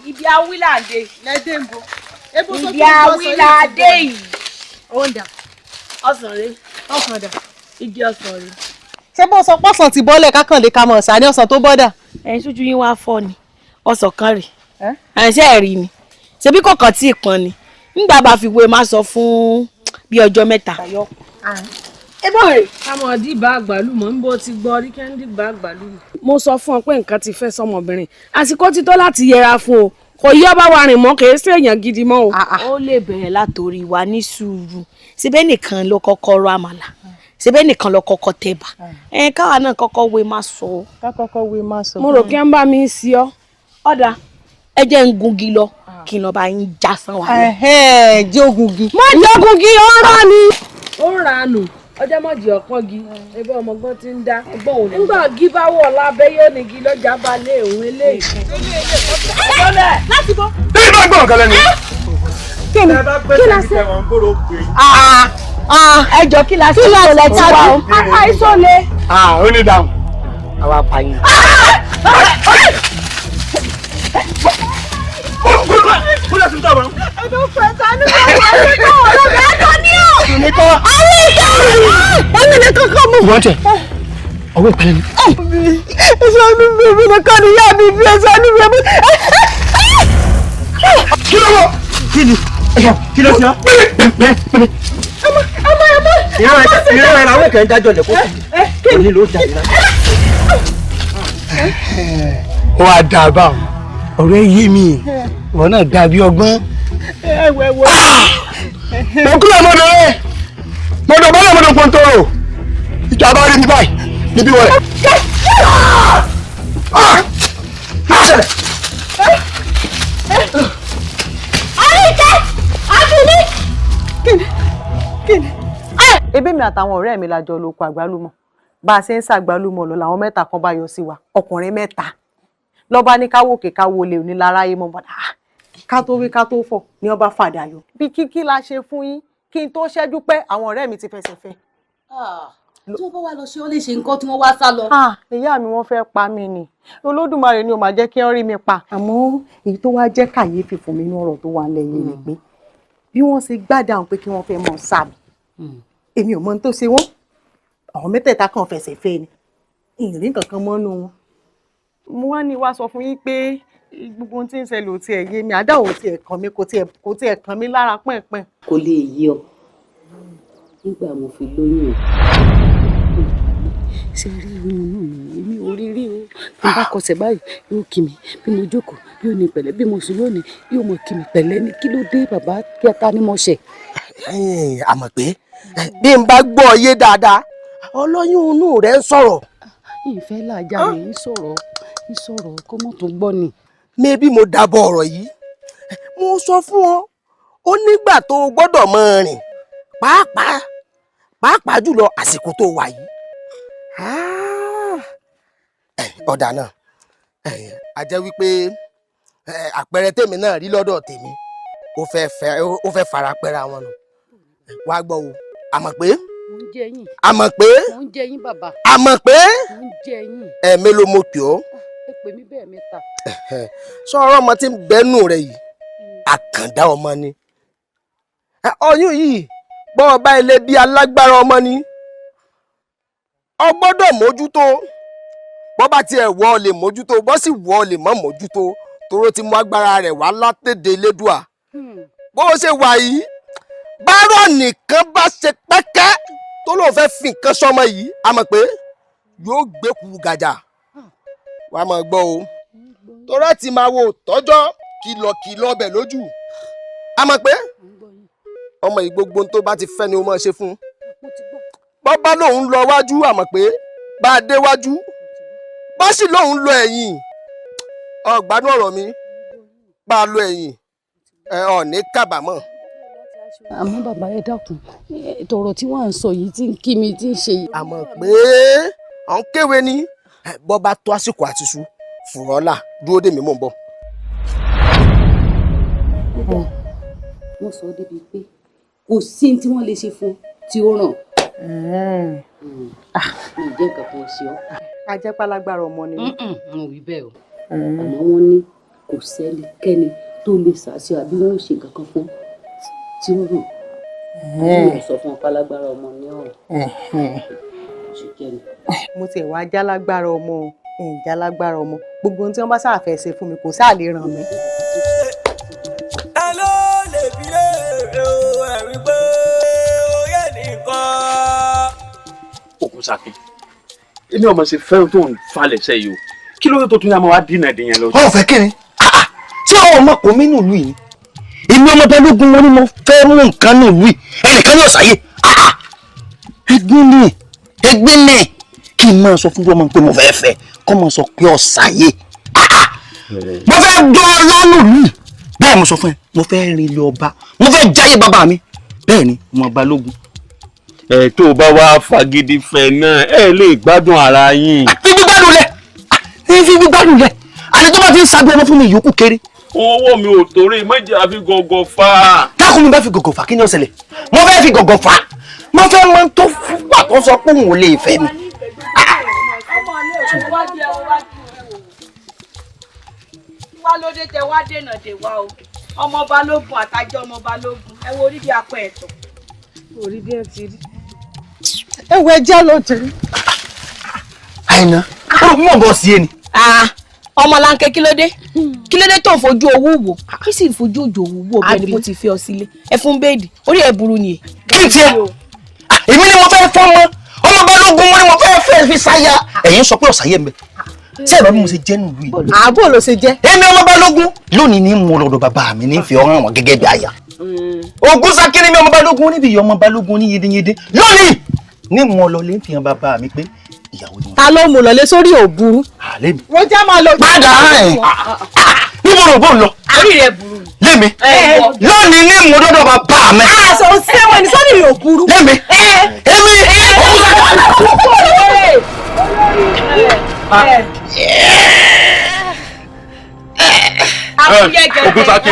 Ibi awilade lẹ́dẹ̀mbó. ibi awilade yìí. Onda. Ọsàn rẹ. Ọsàn dà. Igi ọsàn rẹ. Ṣé bó sọ pọ́sàn ti bọ́lẹ̀ kákànlé ka mọ̀ ṣáà ní ọsàn tó bọ́dà? Ẹ̀yin sójú yín wá fọ́ ni ọsàn kan rè. Àìsẹ́ ẹ̀rí ni ṣebí kọ̀ọ̀kan tí ì pọn ni nígbà bá fi wé má sọ fún bí ọjọ́ mẹ́ta. Ebó rè. Kámọ̀ dìbà àgbàlùmọ̀ ń bó ti gbọ́ rí kẹ́ńdì bá àgbàlùmọ̀. Mo sọ fún ọ pé nǹkan ti fẹ́ sọmọbìnrin àsìkò ti tó láti yẹra fún o kò yí ọba wa rìn mọ́ kì í ṣèèyàn gidi mọ́ o. Ó lè bẹ̀rẹ̀ látòrí wa ní sùúrù síbẹ̀ nìkan ló kọ́kọ́ rọ àmàlà síbẹ̀ nìkan ló kọ́kọ́ tẹ̀bà káwa náà kọ́kọ́ wé má sọ. ká kọ́kọ́ wé má sọ. Mo rò kí ń bá mi sí ọ. Ọ̀dà ẹ jẹ́ ń gungi lọ kí n lọ bá yín já san wà. jẹ́ ogungi. má jẹ́ ogungi ó ń rà ní. ó ń rà nù ọjọ́ mọ̀jì ọ̀pọ̀ gi ẹbí ọmọgbọ́n ti ń dá nígbà gí bá wọ̀ lábẹ́ yóò ní gi lọ́jà bá lé òun eléyìí. láti bọ́. bí bá gbọ́n kan lẹ́nu. kí la ṣe. ẹ jọ kí la ṣe kó lẹ ti wá o. àìsàn lè. ó ní dáhùn àwa apààyàn. kúlẹ̀ sí tọ́wọ́. ẹ̀dùn fẹ̀sà ní ọ̀rọ̀ ẹ̀dùn ọ̀rọ̀ ẹ̀dùn ní ọ̀. àwọn ìjà ẹ̀mí ni kankan mú. wọ́n tẹ̀ ọwọ́ ìpẹ́lẹ́ ni. ẹ̀sọ́ ní bèbí nìkan ni yá mi bí ẹ̀sọ́ ní bèbí. kí ló wọ. kí ló ṣe ọ́. pẹ̀lẹ́. ìran ẹ̀ làwọn kẹ́ ń dájọ́ lẹ̀ kó kí ni ló jáde náà. ó wá dà bá ọ̀rọ̀ ẹ yé mi wọn náà dàbí ọgbọ́n. mo kúrò mọ́dọ̀ rẹ̀ mọ́dọ̀ bọ́lá mọ́dọ̀ pọ́ńtòrò ìjàmbá rí mi báyìí níbí wọlé. Àríkẹ́ Àdùnní. Kíni. Ebí mi àtàwọn ọ̀rẹ́ mi la jọ lóko àgbálùmọ̀ bá a ṣe ń ṣàgbálùmọ̀ lọ làwọn mẹ́ta kan bá yọ sí wa ọkùnrin mẹ́ta lọ́ba ní káwòkè káwò lè ní láráyé mọ́ bàdà ká tó wí ká tó fọ̀ ní ọba fàdà yọ. bí kíkí la ṣe fún yín kí n tó ṣẹ́jú pé àwọn ọ̀rẹ́ mi ti fẹsẹ̀ fẹ́. tí wọ́n bá wá lọ ṣe ó lè ṣe nǹkan tí wọ́n wá sá lọ. ìyá mi wọ́n fẹ́ pa mí ni Olódùmarè ni ó máa jẹ́ kí wọ́n rí mi pa. àmọ́ èyí tó wá jẹ́ kàyéfì fún mi ní ọ̀rọ̀ tó wà lẹ́yìn ni pé bí wọ́n ṣe gbádàá pé kí wọ́n fẹ́ mọ̀ sá mi èmi ò mọ ohun tó ṣe wọ́n àwọn mẹ́tẹ̀ẹ̀ta kan fẹsẹ̀ fẹ́ ni ìrìn kankan mọ́nú wọn. mo wá ní wá sọ fún yín pé gbogbo ohun tí ń ṣẹlẹ̀ ò tiẹ̀ yé mi àdá ò tiẹ̀ kàn mí kò tiẹ̀ kàn mí lára pẹ́ẹ̀pẹ́ẹ̀. kò lè yí ọ nígbà mo fi lóyún ṣe rí inú mi èmi ò rí rí o bí n bá kọsẹ̀ báyìí yóò kí mi bí mo jókòó yóò ní pẹ̀lẹ́ bí mo sùn lónìí yóò mọ̀ kí mi pẹ̀lẹ́ ní kí ló dé bàbá kí ata ni mo ṣẹ̀. àmọ̀ pé bí n bá gbọ́ ọ yé dáadáa ọlọ́yún inú rẹ̀ ń sọ̀rọ̀. ìfẹ́ làjà mi ń sọ̀rọ̀ kó mọ̀ tó gbọ́ ni. mébí mo dábọ̀ ọ̀rọ̀ yìí mo sọ fún ọ ó nígbà tó o gbọ́dọ̀ máa rìn pàápàá jùlọ àsìkò tó wà yìí. ọ̀dà náà a jẹ́ wípé àpẹẹrẹ tèmi náà rí lọ́dọ̀ tèmi ó fẹ́ fara pẹ́ra wọn nù wá gbọ́ o àmọ̀ pé àmọ̀ pé mélòó mo pè ọ́ sọ̀rọ̀ ọmọ tí ń bẹ́nu rẹ̀ yìí àkàndá ọmọ ni ọyún yìí bọ́ ọba ilé bí alágbára ọmọ ni ọ gbọ́dọ̀ mójútó bọ́ bá tiẹ̀ wọ́ ọ lè mójútó bọ́ sì wọ́ ọ lè má mójútó toró ti mú agbára rẹ̀ wá látẹ̀dẹ̀ Elédùà bó ṣe wà yìí bárọ̀ nìkan bá ṣe pẹ́kẹ́ tó lóun fẹ́ fi nǹkan sọmọ yìí a mọ̀ pé yóò gbé kú gàjà wàá máa gbọ́ o torá ti máa wo tọ́jọ́ kìlọ̀kìlọ̀ ọbẹ̀ lójú a mọ̀ pé ọmọ yìí gbogbo tó bá ti fẹ́ ni o máa ṣe fún un bọ́ bá lòun lọ wájú a mọ̀ pé bá a dé wájú bá sì lòun lọ ẹ̀yìn ọ̀gbádùn ọ̀rọ̀ mi bá a lọ ẹ̀yìn ọ̀ní kábàámọ̀. àmọ́ bàbá ẹ dákun tọ̀rọ̀ tí wọ́n ń sọ yìí tí ń kí mi tí ń ṣe yìí. àmọ́ pé à ń kéwe ni bọ́ bá tó àsìkò àtisú fùrọ́là dúró dè mí mò ń bọ̀. wọ́n sọ débi pé kò sí tí wọ́n lè ṣe fún tí ó ràn. mi jẹ́ nǹkan kan ṣe ọ́. ajẹ́pálágbára ọmọ ni. mo wí bẹ́ẹ̀ o àmọ́ wọ́n ní kò sẹ́nikẹ́ni tó lè ṣàṣẹ àbí wọ́n ò ṣe nǹkan kan fún tí ó ràn. wọ́n sọ fún ọ̀pálágbára ọmọ ní ọ̀rọ̀. mo tiẹ̀ wá jálágbára ọmọ jálágbára ọmọ gbogbo ohun tí wọ́n bá sáà fẹ́ ṣe fún mi kò sáà lè ràn mí. ta ló lè fi lè ẹ̀rí pé orí ẹnìkan. òkun sakin èmi ọmọ ṣe fẹ́ràn tó ń falẹ̀ sẹ́yìn o kí ló dé tó tún yà máa wá dínà ìdíyẹn lọ. ọ̀ fẹ́ kí ni ṣé àwọn ọmọ kò mí nílùú yìí èmi ọmọ Balógun wọn ni mo fẹ́ mú nǹkan nílùú yìí ẹnìkan ní ọ̀sáyé ẹgbẹ́ náà kí n máa sọ fún ọmọ pé mo fẹ́ fẹ́ kọ́ máa sọ pé ọ̀sáyé mo fẹ́ gbọ́ lọ́nà lù bẹ́ẹ̀ mo sọ fún ẹ mo fẹ́ rin ilé ọba mo fẹ́ jayé bàbá mi bẹ́ẹ̀ ni ọmọ Balógun. tó o bá wá fagídí fẹ́ náà ẹ lè gbádùn ara yín. fi gbígbádùn lẹ àti tó bá ti ń sábẹ́ ọmọ fún mi ìyókù kéré. owó mi ò torí méjì àfi gọ̀gọ̀ fà á. dákun mi bá fi gọ̀gọ̀ fà kí ni ó ṣẹlẹ̀ mo fẹ́ fi gọ̀gọ̀ fà mo fẹ́ mọ tó fún pàtó sọ pé òun ò lè fẹ́ mi. wá lóde tẹ wá dènà dè wá o ọmọ Balógun àtàjọ ọmọ Balógun ẹ wo orí bí apẹ ẹtọ orí bí ẹ ti rí. ẹ wo ẹjẹ ló ti rí. àìná ó mọ̀ bọ́ sí ẹni. ọmọ láńkẹ kí ló dé tó ń fojú owó wò kí sì ń fojú òjò owó wò bẹ́ẹ̀ ni bó ti fi ọ sílé ẹ fún bẹ́ẹ̀dì orí ẹ burú ni. kí n tiẹ̀ èmi ni mo fẹ́ fọ́ ọmọ Balógun wọn ni mo fẹ́ fi ṣáyà ẹ̀yin sọ pé ọ̀sáyé ń bẹ ṣé ìbá bí mo ṣe jẹ́ nílùú yìí. àbò ló ṣe jẹ́. èmi ọmọ Balógun lónìí ní mo lọ́dọ̀ bàbá mi ní fi ọ̀ràn wọn gẹ́gẹ́ bí aya. Ògún Ṣakí ni mi ọmọ Balógun níbi ìyá ọmọ Balógun ní yedeyede lónìí ní mo lọ lè fi hàn bàbá mi pé ìyàwó ni wọn. ta ló mú lọlé sórí òburú. àlẹ́ mi. wọ́n já máa lọ. padà ẹ̀ níbo ló bó ń lọ. orí rẹ̀ burú. lémi lónìí ní mo lọ́dọ̀ bàbá mi. àṣọ sẹ́wọ̀n ní sórí rẹ̀ òburú. lémi èmi. Ògún Ṣakí.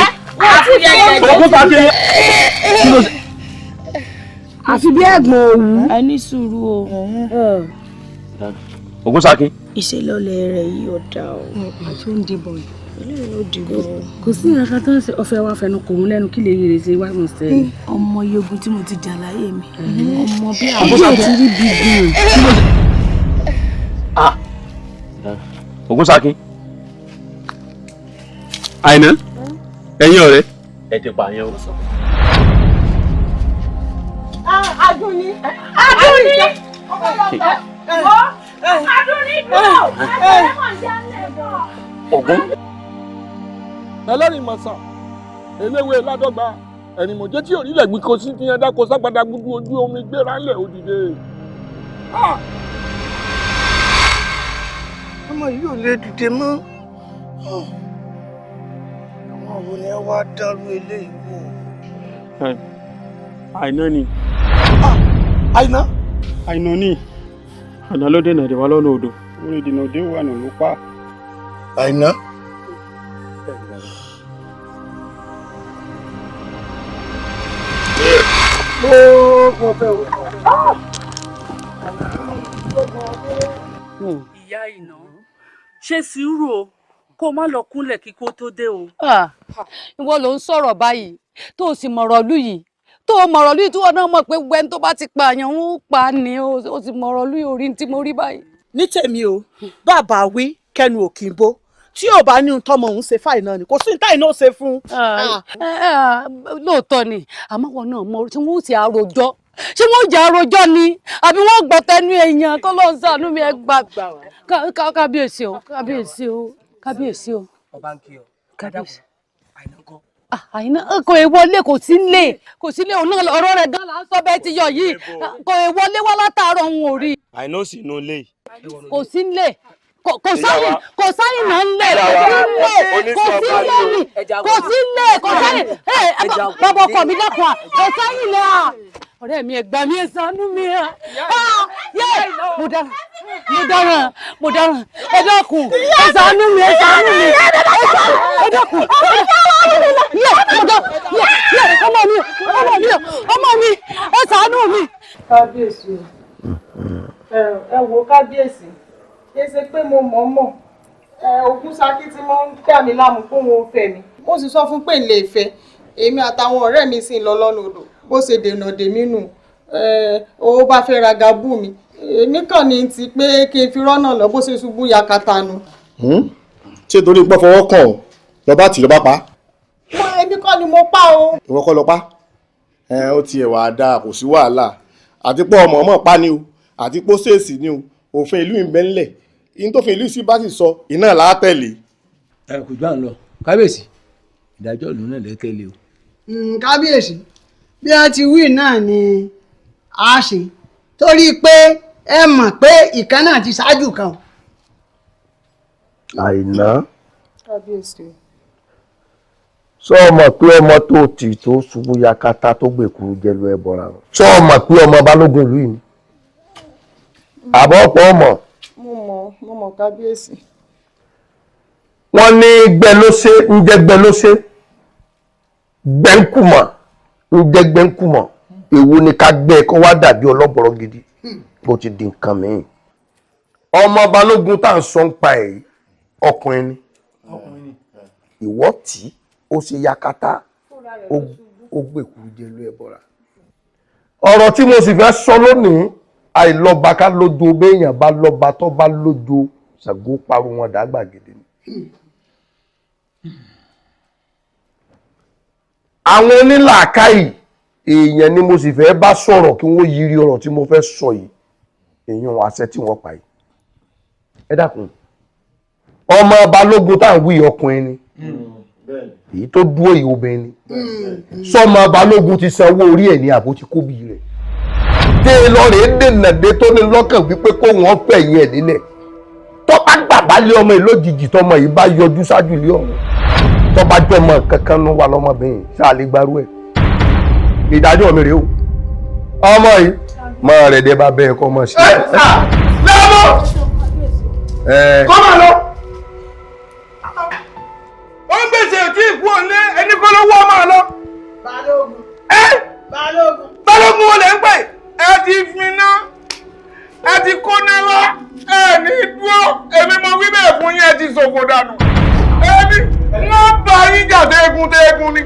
Ògún Ṣakí. àfi bí ẹ̀gbọ́n òwú. ẹ ní sùúrù o. Ògún Ṣakí. ìṣèlọ́lẹ̀ rẹ̀ yìí ọ̀dà o. àti ó ń dìbò yìí. eléyìí ó dìbò. kò sí nǹkan tó ń ṣe ọ̀fẹ́ wa fẹnu kò ń lẹ́nu kí lè yèrè sí wàá mọ̀ sẹ́yìn. ọmọ yogun tí mo ti jà láyé mi. ọmọ bí àbúrò ti rí bí gan. Ògún Ṣakí. Àìná ẹ̀yin ọ̀rẹ́ ẹ ti pààyàn o. Adúnní Adúnní Adúnní dùn. Ògún. ẹlẹ́rìí mọ̀sán eléwé ládọ́gba ẹ̀rìnmọ̀jẹ́ tí òrílẹ̀ gbin kò sí tiyan dáko ságbádá gbúdú ojú omi gbéra ńlẹ̀ òdìdè. ọmọ yìí ò lè dìde mọ́. àwọn wo ni ẹ wá dárú eléyìí wò. Àìná ni. Àìná. Àìná ni àná ló dènà ìdíwá lọ́nà odò orí ìdènà òde wà nù ló pa. Àìná. ìyá Àìná ṣe sùúrù o kó má lọ kúnlẹ̀ kí kó tó dé o. ìwọ ló ń sọ̀rọ̀ báyìí tó o sì mọ̀rọ̀ lù yìí tó o mọ̀rọ̀ lù yìí tí wọn náà mọ̀ pé gbẹ́ni tó bá ti pààyàn ń pa ni o sì mọ̀rọ̀ lù yìí orí tí mo rí báyìí. ní tèmi o bàbá wí kẹnu òkìnbó tí ò bá ní tọmọ òun ṣe fáì náà ni kò sí táì náà ṣe fún. lóòótọ́ ni àmọ́ wọn náà mọ tí wọ́n ti àròjọ́ ṣé wọ́n jẹ́ àròjọ́ ni àbí wọ́n gbọ́ tẹnu èèyàn kọ́ ló ń sànú mi ẹ gbà kábíyèsí o kábíyèsí o kábíyèsí o. ọba ń kí ọ kábíyèsí. Àìná kò ì wọlé kò sí nílé òun náà ọ̀rọ̀ rẹ̀ gan la ń sọ bẹ́ẹ̀ ti yọ yìí kò ì wọlé wá látàárọ̀ òun ò rí. Àìná ò sí inú ilé yìí. kò sí nílé kò sáyìn náà ń lẹ̀ kò sí nílé bàbá ọkọ mi dákun à kò sáyìn lẹ̀ à ọ̀rẹ́ mi ẹ̀gbà mi ẹ ṣàánú mi à mo dáràn ẹ dákun ẹ ṣàánú mi ẹ dákun ọmọ mi ẹ ṣàánú mi. kábíyèsí ẹ wo kábíyèsí kí ẹ ṣe pé mo mọ̀ Ògún Ṣakí tí mo ń dà mí láàmú pé òun ò fẹ́ mi mo sì sọ fún pé n lè fẹ́ èmi àtàwọn ọ̀rẹ́ mi sì ń lọ lọ́nà odò bó ṣe dènà dèmí nù owó bá fẹ́ ra gabú mi èmi kàn ní ti pé kí n fi rọ́nà lọ bó ṣe ṣubú yakata nu. ṣé torí pọ́ fọwọ́ kàn ọ́ lọ́ba tì lọ́ba pa. èmi kọ́ ni mo pa o. ìwọ kọ́ lọ pa ó tiẹ̀ wà dáa kò sí wàhálà àti pé ọmọ ọmọ pa ni o àti pé ó ṣèèṣì ni o òfin ìlú ìbẹ́ ńlẹ̀ yín tó fi ìlú sí bá sì sọ iná là á tẹ̀lé. ẹ kò gbà ń lọ kábíyèsí ìdájọ́ ìlú náà lè tẹ̀lé o. kábíyèsí bí a ti wí náà ni a ṣe torí pé ẹ mọ̀ pé ìkan náà ti ṣáájú kan. Àìná. kábíyèsí. sọ ọmọ pé ọmọ tó tì tó ṣubú yakata tó gbèkúrú jẹlu ẹ bọra wọn. sọ ọmọ pé ọmọ Balógun ìlú yìí àbọ̀ ọ̀pọ̀ ọmọ. mo mọ̀ kábíyèsí. wọ́n ní gbẹ́lóṣe ń jẹ́ gbẹ́lóṣe gbẹ́ńkùmọ̀ ń jẹ́ gbẹ́ńkùmọ̀ èwo ni ká gbẹ́ kó wá dàbí ọlọ́bọ̀rọ̀ gidi bó ti di nǹkan mìíràn. ọmọ Balógun tá à ń sọ ń pa ẹ̀ ọkùnrin ni ìwọ tí ó ṣe yakata ó gbèkúrú jẹlu ẹ bọ́ra. ọ̀rọ̀ tí mo sì fẹ́ sọ lónìí àìlọ́ba ká lójú béèyàn bá lọ́ba tó bá lójú Ṣàngó parun wọn dàgbà gidi ni. àwọn onílàákàyè èèyàn ni mo sì fẹ́ bá sọ̀rọ̀ kí wọ́n yiri ọ̀rọ̀ tí mo fẹ́ sọ yìí èèyàn àṣẹ tí wọ́n pa yìí. ẹ dákun ọmọ balógun tá à ń wí ọkùnrin ni èyí tó dúró yìí obìnrin ni sọmọ balógun ti sanwó orí ẹ̀ ní àbó ti kóbi rẹ̀ dé lọ́rẹ̀ẹ́ dènà dé tó ní lọ́kàn wípé kó wọ́n fẹ̀yìn ẹ̀ nílẹ̀ tó bá gbàgbá lé ọmọ yìí lójijì tọmọ yìí bá yọjú ṣáájú ilé ọ̀hún tó bá jọmọ kankan ló wà lọ́mọbìnrin ṣáà lè gbarú ẹ̀ ìdájọ́ mi rèé o ọmọ yìí máa rẹ̀ dé bá bẹ́ẹ̀ kọ́ mọ̀ sí. lọ́wọ́ kọ́ máa lọ. ó ń gbèsè tí ìkú òǹlé ẹni kọ́ ló wọ́ máa lọ. balógun. balógun wo lè ń pè ẹ ti finá ẹ ti kóná lọ ẹ ní dúró èmi mo wí bẹ́ẹ̀ fún yín ẹ ti ṣòfò dànù. èmi wọ́n bá yín jà tégun ni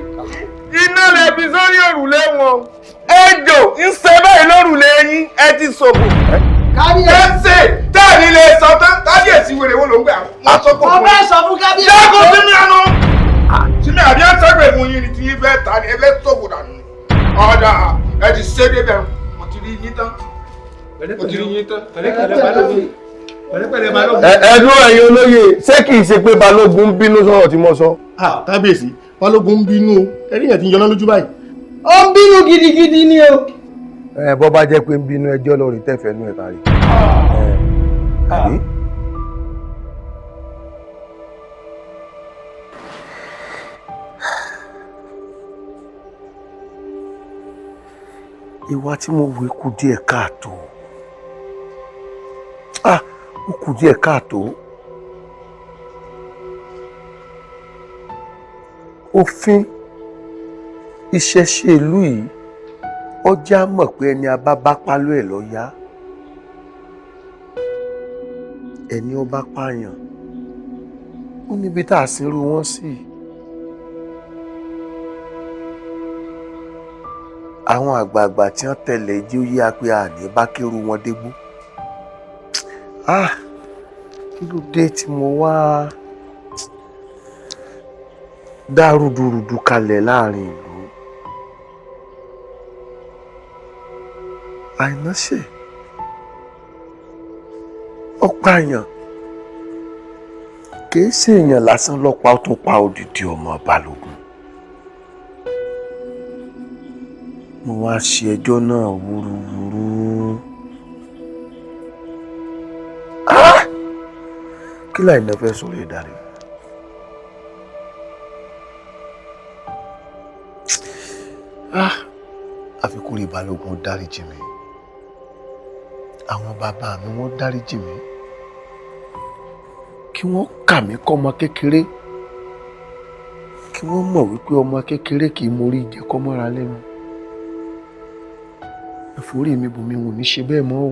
iná lè fi sórí òrùlé wọn ejò ń ṣe báyìí lórùlé yín ẹ ti ṣòfò. kábíyèsí táàrí lè sọ tán kábíyèsí wèrè wo ló ń gbà wọn sọ fún mi. mo fẹ́ sọ fún kábíyèsí. ṣé kò sí mi àná. sími àbí àtàgbè fún yín ni tí yín fẹ́ ta ni ẹ fẹ́ ṣòfò dànù. ọ̀dà ẹ ti ṣe débẹ̀ mo ti rí yín tán. ẹdún ẹ̀yin olóyè ṣé kìí ṣe pé balógun ń bínú sọ̀rọ̀ tí mo sọ. kábíyèsí balógun ń bínú o ẹrí yẹn ti ń yọná lójú báyìí. ó ń bínú gidigidi ni o. bọ́ bá jẹ́ pé ń bínú ẹjọ́ lórí tẹ̀fẹ́ nú ẹ̀ kárí. àbí. ìwà tí mo wí kù díẹ̀ káàtó ó kù díẹ̀ káàtó òfin ìṣẹ̀ṣe ìlú yìí ọjà mọ̀ pé ẹni abá pálọ ẹ̀ lọ́yà ẹni ọba pààyàn ó níbi tá a sin irú wọn sí. àwọn àgbààgbà tí wọ́n tẹ̀lé jẹ́ ó yá pé àní bá kérú wọn dégbó. Kí ló dé tí mo wá dá rúdurùdu kalẹ̀ láàrin ìlú? Àìnáṣe ọ̀pààyàn kìí ṣe èèyàn lásán lọ́pàá ó tún pa odidi ọmọ balógun. mo wá ṣe ẹjọ́ náà wúruwúru. kí láìná fẹ́ sọ̀rọ̀ ìdarí. àfikún rí balógun dáríjì mi àwọn bàbá mi wọ́n dáríjì mi kí wọ́n kà mí kọ́mọ kékeré kí wọ́n mọ̀ wípé ọmọ kékeré kì í mórí jẹ kọ́ mọ́ra lẹ́nu. ẹ̀fọ́rí mi bùnmi wò ní ṣe bẹ́ẹ̀ mọ́ o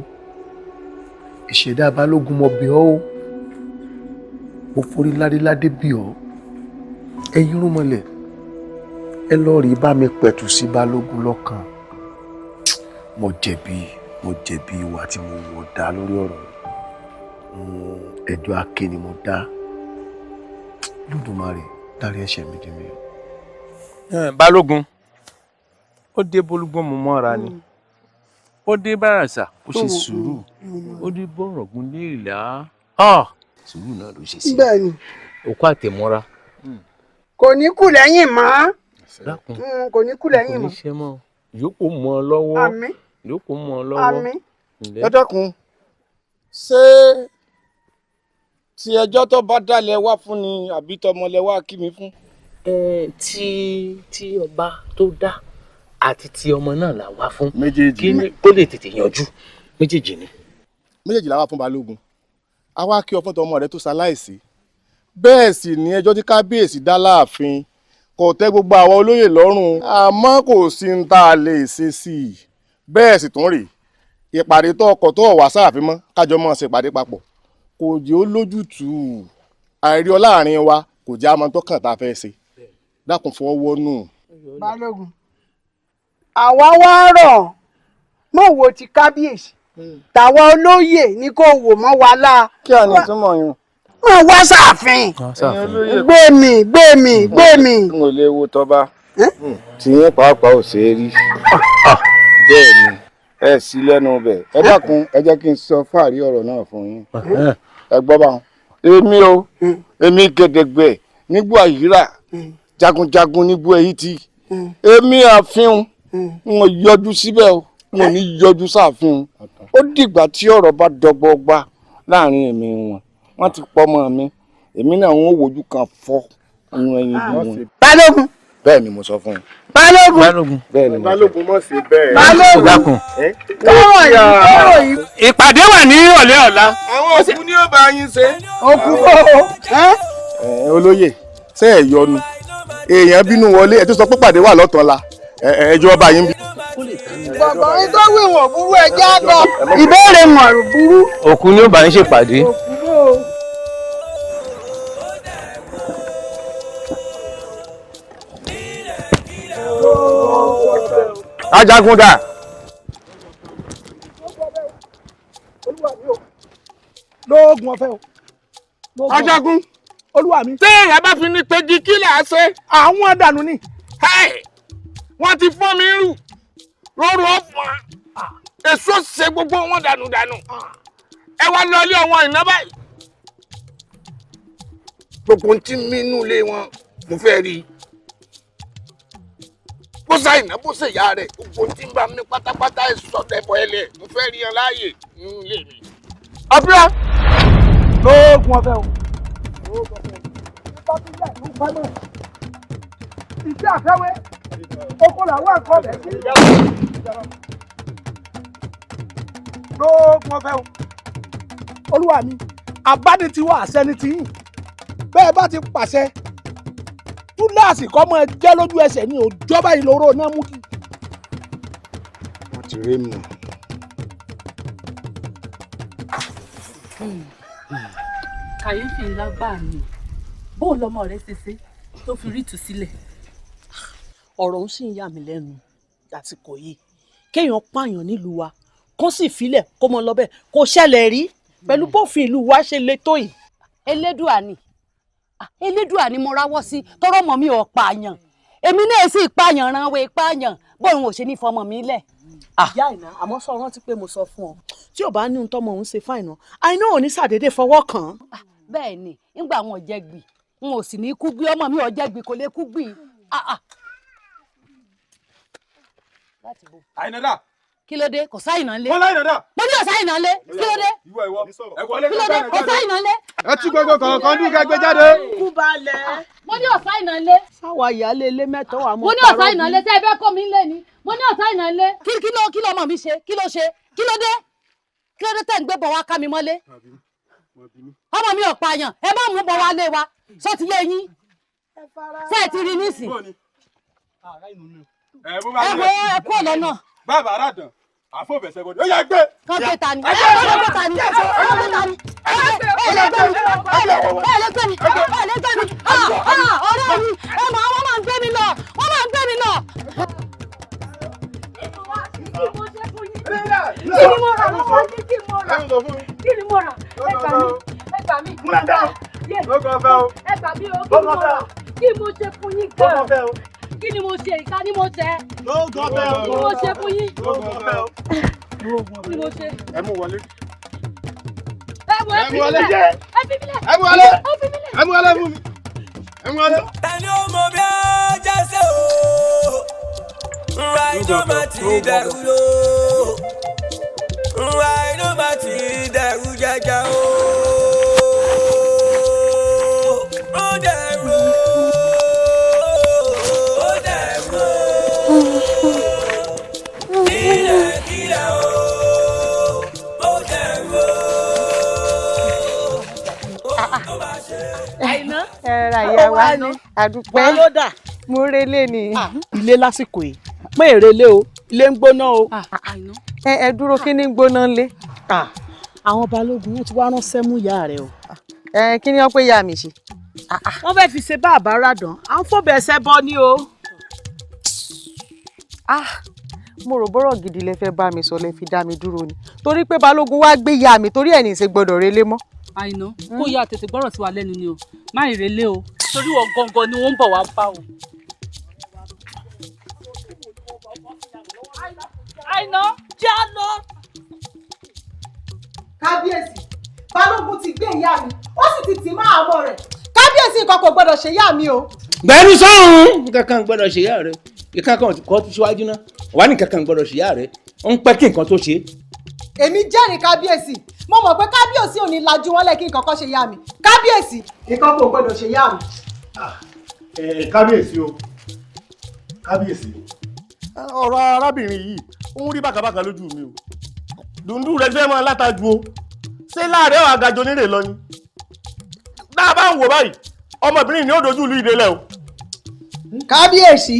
ìṣẹ̀dá balógun mọ̀ bí ọ́ o mo forí ládéládé bí ọ́ ẹ̀yin rúmọlẹ̀ ẹ lọ rí bá mi pẹ̀tù sí balógun lọ́kàn. mo jẹ̀bi ìwà tí mo wọ̀ dá lórí ọ̀rọ̀ ẹjọ́ àké ni mo dá lódùmarè dárí ẹ̀ṣẹ̀ mi jì mí. balógun ó dé bólúgbọ́n mo mọ́ra ni ó dé báràsà ó ṣe sùúrù ó dé bọ́rọ̀gùn léèlá sùúrù náà ló ṣe sí. bẹ́ẹ̀ni. òkú àtẹ̀mọ́ra. kò ní kù lẹ́yìn mọ́. dákun kò ní kù lẹ́yìn mọ́. kò ní ṣe mọ́ yòókù mọ́ ọ lọ́wọ́. àmín. yòókù mọ́ ọ lọ́wọ́. àmín. ẹ dákun ṣé tí ẹjọ́ tó bá dálẹ̀ wá fún ni àbí tọmọlẹ̀ wá kí mi fún. tí ọba tó dá àti tí ọmọ náà là wá fún. méjèèjì kí ni kó lè tètè yanjú méjèèjì ni. méjèèjì la wá fún balógun a wá kí ọ fún tọmọ rẹ tó ṣaláìsí bẹ́ẹ̀ sì ni ẹjọ́ tí kábíyèsí dá láàfin kò tẹ́ gbogbo àwọn olóyè lọ́rùn àmọ́ kò sí ní tá a lè ṣe sí i bẹ́ẹ̀ sì tún rèé ìpàdé tó ọkọ̀ tó wà sáàfin mọ́ kájọ mọ́ ṣèpàdé papọ̀ kò jẹ́ ó lójútùú àìrí ọ láàrin wa kò jẹ́ àmọ́ tó kàn tá a fẹ́ ṣe dákun fọwọ́ wọnú. balógun àwa wá rọ̀ mọ́ wo ti kábíyèsí tàwa olóyè ni kò wò mọ́ wa láà. kí àná túmọ̀ yun. mo wá sáàfin gbé mi. n ò lè wo tọba tí yín pàápàá ò ṣeé rí bẹ́ẹ̀ ni ẹ sí lẹ́nu bẹ̀ ẹ dákun ẹ jẹ́ kí n sọ fàárí ọ̀rọ̀ náà fún yín ẹ gbọ́ bá wọn. èmi o èmi gẹ̀dẹ̀gbẹ̀ nígbó àyíra jagunjagun nígbó èyí tí èmi àfihàn wọn yọjú síbẹ̀ o wọn ní yọjú sáàfin ó dìgbà tí ọ̀rọ̀ bá dọ́gbọ́gba láàrin èmi wọn ti pọ́ mọ́ mi èmi náà wọn ò wojú kan fọ́ inú ẹyin bí wọn. Balógun. bẹ́ẹ̀ ni mo sọ fún un. Balógun. bẹ́ẹ̀ ni mo sọ fún un. Balógun mọ̀ sí bẹ́ẹ̀. Balógun. dákun. Kọ́rọ̀ yìí. ìpàdé wà ní ìrọ̀lẹ́ ọ̀la. àwọn òkú ni ó bá yín ṣe. Òkú o. Olóyè ṣé ẹ yọnu èèyàn bínú wọlé ẹ tó sọ pé pàdé wà lọ́tọ̀ọ̀la ẹjọ́ ọba yín bí. Bàbá yín tó wí wọ̀n burú ẹjẹ́ àgọ́. Ìbéèrè wọ̀n burú. òkú ni ó bá ń ṣèpàdé. ajagun dà. lóògùn ọ̀fẹ́ o. ajagun. olúwa mi. téèyàn bá fi ní péjì kí là á ṣe. àwọn dànù ni. wọ́n ti fọ́n mi rù lóru ọ̀fọ̀n èso ṣe gbogbo wọn dànù. ẹ wá lọ ilé àwọn ìná báyìí. gbogbo tí mi inú ilé wọn mo fẹ́ rí i. bó sa ìná bó ṣe ìyá rẹ̀ gbogbo tí ń bá mi pátápátá ìsọdẹ̀bọ̀ ẹlẹ̀ mo fẹ́ rí yan láàyè nínú ilé mi. ọ̀bíà. lóògùn ọ̀fẹ́ o. ìdí àfẹ́wé oko làwọn ẹ̀kọ́ rẹ̀ sí. lóògùn ọ̀fẹ́ o. olúwa mi àbánitiwọ́ àṣẹ ni tiyín bẹ́ẹ̀ bá ti pàṣẹ túláàsì kọ́ mọ́ ẹ jẹ́ lójú ẹsẹ̀ ní òjọba ìloro náà mú kí. wọ́n ti rí mi. kàyéfì ńlá gbáà ni bóun lọmọ rẹ ṣe ṣe tó fi rí ìtúsílẹ̀. ọ̀rọ̀ ń sì ń yà mí lẹ́nu àsìkò yìí kéèyàn pààyàn nílùú wa kó sì filẹ̀ kó mọ lọ bẹ́ẹ̀ kò ṣẹlẹ̀ rí pẹ̀lú bófin ìlú wa ṣe le tó yìí. elédùà ni mo ráwọ́ sí tọrọ mọ mi ò pààyàn èmi náà sì pààyàn ranwé pààyàn bóun ò ṣe ní fọmọ mi lẹ̀. ìyá ìná àmọ́ sọ rántí pé mo sọ fún ọ tí ò bá ní ohun tọ́mọ òun ṣe fáìnà àìná ò ní ṣàdédé fọwọ́ kàn án. bẹ́ẹ̀ ni nígbà wọn ò jẹ́ gbì n ò sì ní kú gbì ọmọ mi ò jẹ́ gbì kò lè kú gbì. àyìnàdà. kí ló dé kò sáyìnà lé. wọ́n láyìnàdà. mo ní ọ̀sáyìnà lé kí ló dé. ìwọ kí ló dé kò sáyìnà lé. ẹ tú gbogbo kọ̀ọ̀kan ní kẹgbẹ́ jáde. kú balẹ̀. mo ní ọ̀sáyìnà lé. sáwa ìyáálé ilé mẹ́tọ́ wà mọ́. mo ní ọ̀sáyìnà lé tẹ́ ẹ fẹ́ kọ́ mi lé ni mo ní ọ̀sáyìnà lé. kí ló mọ̀ mi ṣe kí ló ṣe kí ló dé tẹ́ ń gbé bọ̀ wá ká mi mọ́lé. ọmọ mi ò pààyàn ẹ má mú bọ̀ wá lé wa sọ ti yé yín ṣé ẹ ti rí nísìn. ẹ wo ẹ kú ọ̀nà náà. bàbá àràdàn àfọ̀bẹ̀sẹ̀ bọ̀dọ̀ ó yà gbé. kàn gbé ta ni. ẹ gbé ta ni. ẹ gbé ta ni. ẹ lè gbé mi. ẹ lè gbé mi. ẹ lè gbé mi. ọ̀rẹ́ mi ẹ mọ̀ wọ́n máa ń gbé mi lọ. wọ́n máa ń gbé mi lọ. kí ni mo rà lọ́wọ́ ní kí mo rà kí ni mo rà ẹ gbà mí ẹ gbà mí. ẹ gbà mí o kí ni mo rà kí mo ṣe fún yín gan. kí ni mo ṣe ìka ni mo ṣe. kí mo ṣe fún yín. kí mo ṣe. ẹ mú wọlé. ẹ wọ ẹ fi mi lẹ̀ ẹ fi mi lẹ̀ ẹ mú wọlé. ẹ fi mi lẹ̀. ẹ mú wọlé fún mi. ẹ mú wọlé. ẹni ó mọ bí ajá ṣe o nwa inú ma ti dẹrù ló nwa inú ma ti dẹrù jẹjẹ o ó dẹrù ó dẹrù kílẹ̀ kílẹ̀ o ó dẹrù ó bá ṣe. àìná ẹ ra ìyá wa ní àdúpẹ́ wà ló dà. mo relé ni. ilé lásìkò yìí pé èrèlé o ilé ń gbóná o. ẹ dúró kí ni gbóná lé. àwọn balógun wọn ti wá ránṣẹ́ mú ìyá rẹ o. kí ni wọ́n pé ìyá mi ṣe. wọ́n fẹ́ẹ́ fi ṣe bá àbáràdàn à ń fòbẹ̀ ẹsẹ̀ bọ́ ni o. mo rò bọ́rọ̀ gidi lẹ fẹ́ bá mi sọ lẹ fi dá mi dúró ni torí pé balógun wá gbé ìyá mi torí ẹ̀ ní í ṣe gbọ́dọ̀ relé mọ́. àìná kó yá tètè gbọ́rọ̀ sí wa lẹ́nu ni o má ìrẹ́lẹ̀ o torí wọ́n gangan ni wọ́n ń bọ̀ wá bá o. àìná já lọ. kábíyèsí balógun ti gbé ìyá mi ó sì ti kábíyèsí ti máa mọ̀ rẹ̀ kábíyèsí nǹkan kò gbọdọ̀ ṣe yá mi o. gbẹ̀rù sọ́run nǹkan kan gbọ́dọ̀ ṣe yá rẹ̀ nǹkan kan kọ́ tó ṣíwájú náà wà ní nǹkan kan gbọ́dọ̀ ṣe yá rẹ̀ ó ń pẹ́ kí nǹkan tó ṣe. èmi jẹ́rìí kábíyèsí mo mọ̀ pé kábíyèsí ò ní lajú wọn lẹ́ kí nǹkan kan ṣe yá mi kábíyèsí nǹkan kò gbọdọ̀ ṣe yá mi. kábíyèsí o kábíyèsí ọ̀rọ̀ arábìnrin yìí ó ń rí bàkàbàkà lójú mi o dùndún rẹ fẹ́ máa látàjú o ṣé láàárẹ̀ àgàjọ nílé lọ ni dáa bá ń wò báyìí ọmọbìnrin ni ó dojú ìlú ìdélẹ̀ o. kábíyèsí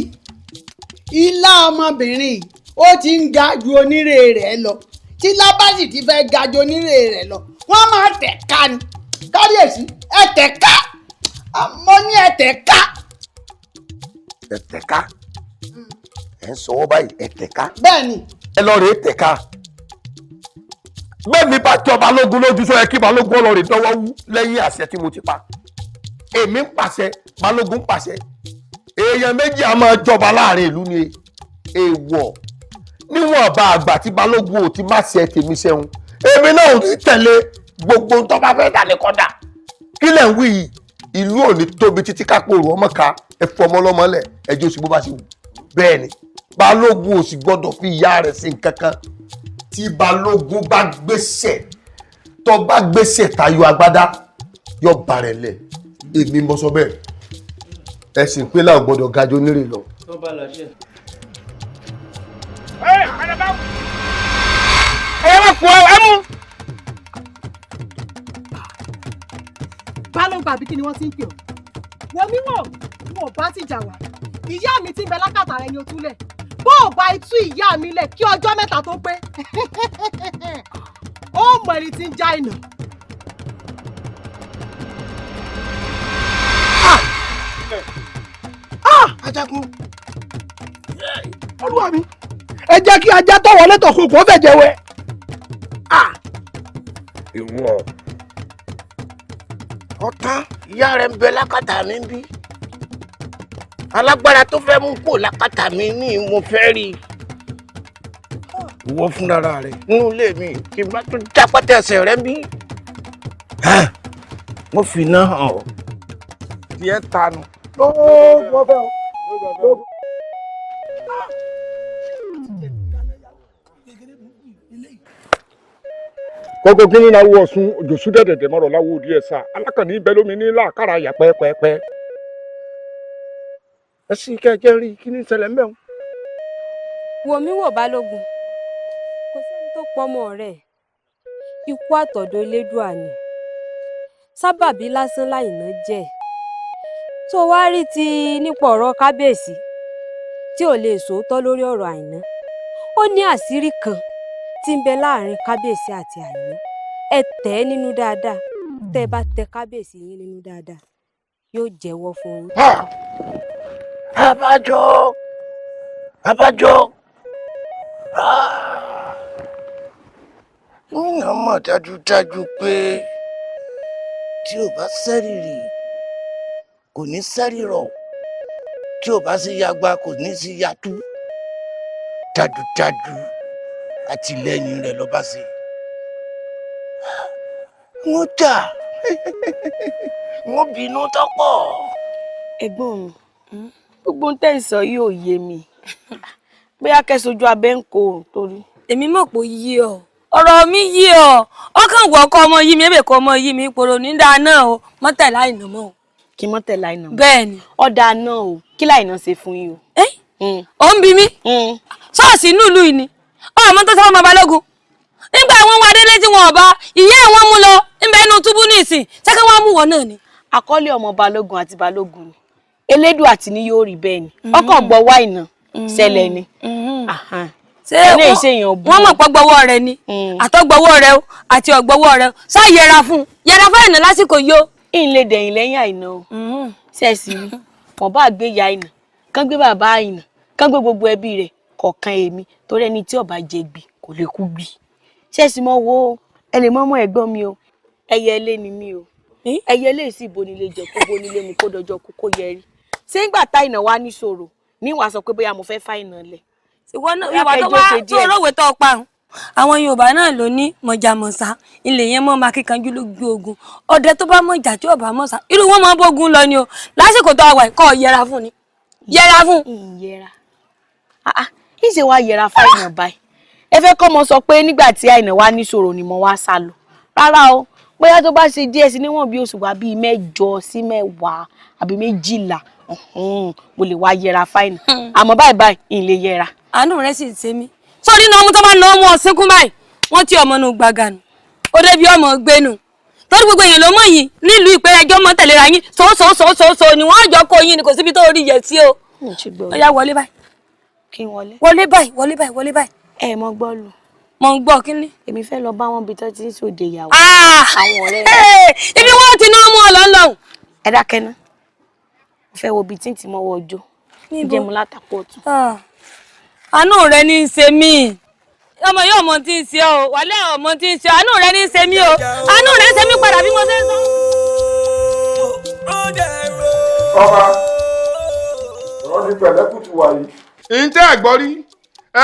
ilá ọmọbìnrin ó ti ń ga ju onírè rẹ̀ lọ tí lábàsì ti fẹ́ ga ju onírè rẹ̀ lọ wọ́n máa tẹ̀ ká ni kábíyèsí ẹ tẹ̀ ká mo ní ẹ tẹ̀ ká. ẹ tẹ̀ ká ẹ ń sọ wọ́n báyìí ẹ tẹ̀ ká. bẹ́ẹ̀ni. ẹ lọ rèé tẹ̀ ká. bẹ́ẹ̀ mi bá jọ balógun lójú sọ yẹ kí balógun ọlọ́rin dọ́wọ́ wú lẹ́yìn àṣẹ tí mo ti pa. èmi ń pàṣẹ balógun ń pàṣẹ. èèyàn méjì á máa jọba láàrin ìlú ni èèwọ̀ níwọ̀n bá àgbà tí balógun ò ti má ṣe tèmi ṣẹ́hun èmi náà ò ní tẹ̀lé gbogbo tó bá fẹ́ dà ní kọ́dà. kí lẹ̀ ń wí yìí ìlú ò ní tóbi títí kápòrò ọmọ ká ẹ fọmọ lọ́mọ lẹ̀ ẹjọ́ sí bó bá ṣe wù bẹ́ẹ̀ ni balógun ò sì gbọ́dọ̀ fi ìyá rẹ̀ sí nǹkan kan tí balógun bá gbéṣẹ̀ tó bá gbéṣẹ̀ tayọ agbádá yóò bá rẹ̀ lẹ̀ èmi mọ sọ bẹ́ẹ̀ ẹ̀sìn pé láwọn gbọ́dọ̀ gajọ nírè lọ. ẹ má kú ẹ mú. balógun àbí kí ni wọ́n ti ń pè ọ́ wọ́n mímọ́ wọn ò bá ti jà wá ìyá mi ti ń bẹ lákàtà rẹ ni o túlẹ̀ bó o bá tú ìyá mi lẹ̀ kí ọjọ́ mẹ́ta tó pé ó mọ ẹni tí ń já ìnà. ajagun olúwa mi ẹ jẹ́ kí ajá tó wọlé tó kù kó fẹ̀jẹ̀ wẹ̀. ìwọ ọ̀tá ìyá rẹ̀ ń bẹ lákàtà mi bí alágbára tó fẹ́ mú kó lákàtà mi ní mo fẹ́ rí ìwọ fúnra rẹ̀ nínú ilé mi kí n bá tún jápátá ẹsẹ̀ rẹ̀ bí mo fi iná hàn ọ́ tiẹ̀ tanu. kókó kí ni láwọ ọ̀sùn òjòsú dẹ̀dẹ̀dẹ̀ mọ́rọ̀ láwọ òdi ẹ̀sà alákànní ibẹ̀ lómi ní làákàrà àyà pẹ́ẹ́pẹ́ẹ́pẹ́. ẹ sì kẹ́kẹ́ rí kí ni ìṣẹ̀lẹ̀ ń bẹ̀ wọ́n. wò mí wò balógun kò sẹ́ni tó pọ́mọ rẹ̀ ikú àtọ̀dọ̀ elédùà ni sábàbí lásán láìná jẹ́ tó wá rí ti nípa ọ̀rọ̀ kábíyèsí tí ò lè sòótọ́ lórí ọ̀rọ̀ àìná ó ní àṣírí kan tí ń bẹ láàrin kábíyèsí àti àìná ẹ tẹ̀ ẹ́ nínú dáadáa tẹ́ ẹ bá tẹ kábíyèsí yín nínú dáadáa yóò jẹ́wọ́ fún yín. abájọ nínú mọ̀ dájúdájú pé tí ò bá sẹ́rìrì kò ní sẹ́rìrọ̀ tí ò bá sí yagba kò ní sí yatú dájúdájú àtìlẹ́yìn rẹ̀ ló bá sí. wọ́n jà wọ́n bínú tọ́pọ̀. ẹ̀gbọ́n mi gbogbo ń tẹ̀sán yóò yé mi bóyá kẹsójú abẹ́ ń kó o torí. èmi mọ̀ pé ó yí ọ ọ̀rọ̀ mi yí ọ ọkàn wọ ọkọ ọmọ yí mi ebè kọ ọmọ yí mi poro ní dáná o mọ́tẹ̀ láìnà mọ́ o. kí mọ́tẹ̀ láìnà mọ́. bẹ́ẹ̀ ni. ọ̀dà náà o kí láìnà ṣe fún yín o. ó ń bi mí ṣọ́ọ̀ṣì nílùú yìí ni ọmọ tó sọ ọmọ balógun nígbà wọn wá délé tí wọn ọba ìyá ẹ wọn mú lọ níbẹ̀ inú túbú ní ìsìn ṣẹ́kẹ́ wọn mú wọn náà ni. àkọlé ọmọ balógun àti balógun ni elédùn àti ní yóò rí bẹ́ẹ̀ ni ọkàn gbọ́ wá ìnà ṣẹlẹ̀ ni. ṣé wọ́n mọ̀ pọ́ gbọ́wọ́ rẹ ni àtọ́gbọ́wọ́ rẹ o àti ọ̀gbọ́wọ́ rẹ o ṣá yẹra fún àìná lásìkò yìí o. ìlè dẹ̀yìn lẹ́yìn àìná o ṣẹ́ẹ̀sì ni wọ́n bá gbé ya àìná kán gbé bàbá àìná kán gbé gbogbo ẹbí rẹ̀ kọ̀ọ̀kan èmi torí ẹni tí ọba jẹ gbì kò lè kú gbì. ṣẹ́ẹ̀sì mọ́ wo ẹ lè mọ́ ẹ̀gbọ́n mi o ẹyẹ ilé ni mi o ẹyẹ ilé sì bonilé jẹ kó bonilé mu kó dọjọ́ kú kó yẹrí ṣé ń gbà tá ìnà wá níṣòro ní wàá sọ pé bóyá mo fẹ́ fá ìnà lẹ̀. ìwọ náà ìwà tó wá tó olówó tó pa àwọn Yorùbá náà ló ní mọ̀jàmọ̀sá ilé yẹn mọ́ máa kíkanjú lójú ogun ọdẹ tó bá mọ̀jà tí ọba mọ̀sá irú wọn máa bógun lọ ni o lásìkò tó wà kọ́ yẹra fún ni yẹra fún. ìyẹra ìṣe wa yẹra fáìnà báyìí ẹ fẹ́ kọ́ mọ sọ pé nígbà tí àìnà wa níṣòro ni mo wá sá lọ rárá o bóyá tó bá ṣe díẹ̀ sí níwọ̀n bí oṣù wa bíi 8 sí 10 àbí 12 mo lè wá yẹra fáìnà àmọ́ báyìí ìn lè yẹra. àánú rẹ sì ṣe mí sórí náà ọmọ tó bá lọ ọmọ ọ̀sìnkún báyìí wọ́n ti ọmọ nù gbàgànù ó débi ọmọ gbénu torí gbogbo èèyàn ló mọ̀ yìí nílùú ìpẹ́ ẹjọ́ mọ́ tẹ̀léra yín sòsòsòsò ni wọ́n jọ kó yín ni kò síbi tó rí yẹ sí o. ó yá wọlé báyìí. kí n wọlé. wọlé báyìí. ẹ mọ gbọ́ lù. mo ń gbọ́ kí ni. èmi fẹ́ lọ bá wọn bí tó ti ń sòde ìyàwó. àwọn ọ̀rẹ́ rẹ̀. ibi wọn ti náà mú ọ lọ́nlọ́hùn. ẹ dákẹ́ ná mo fẹ́ wo bí tí ń ti mọ́wọ́ ọjọ́ jẹ́ mu látàpọ̀ tún. àánú rẹ ní í ṣe mí ọmọ yóò mọ tí ń ṣe ọ wàlẹ́ ọmọ tí ń ṣe àánú rẹ ní í ṣe mí o àánú rẹ ń ṣe mí padà bí mo ṣe ń sọ. ọba ọ̀rọ̀ ní pẹ̀lẹ́kùtù wà yìí. ìǹtẹ́ ẹ̀gbọ́ rí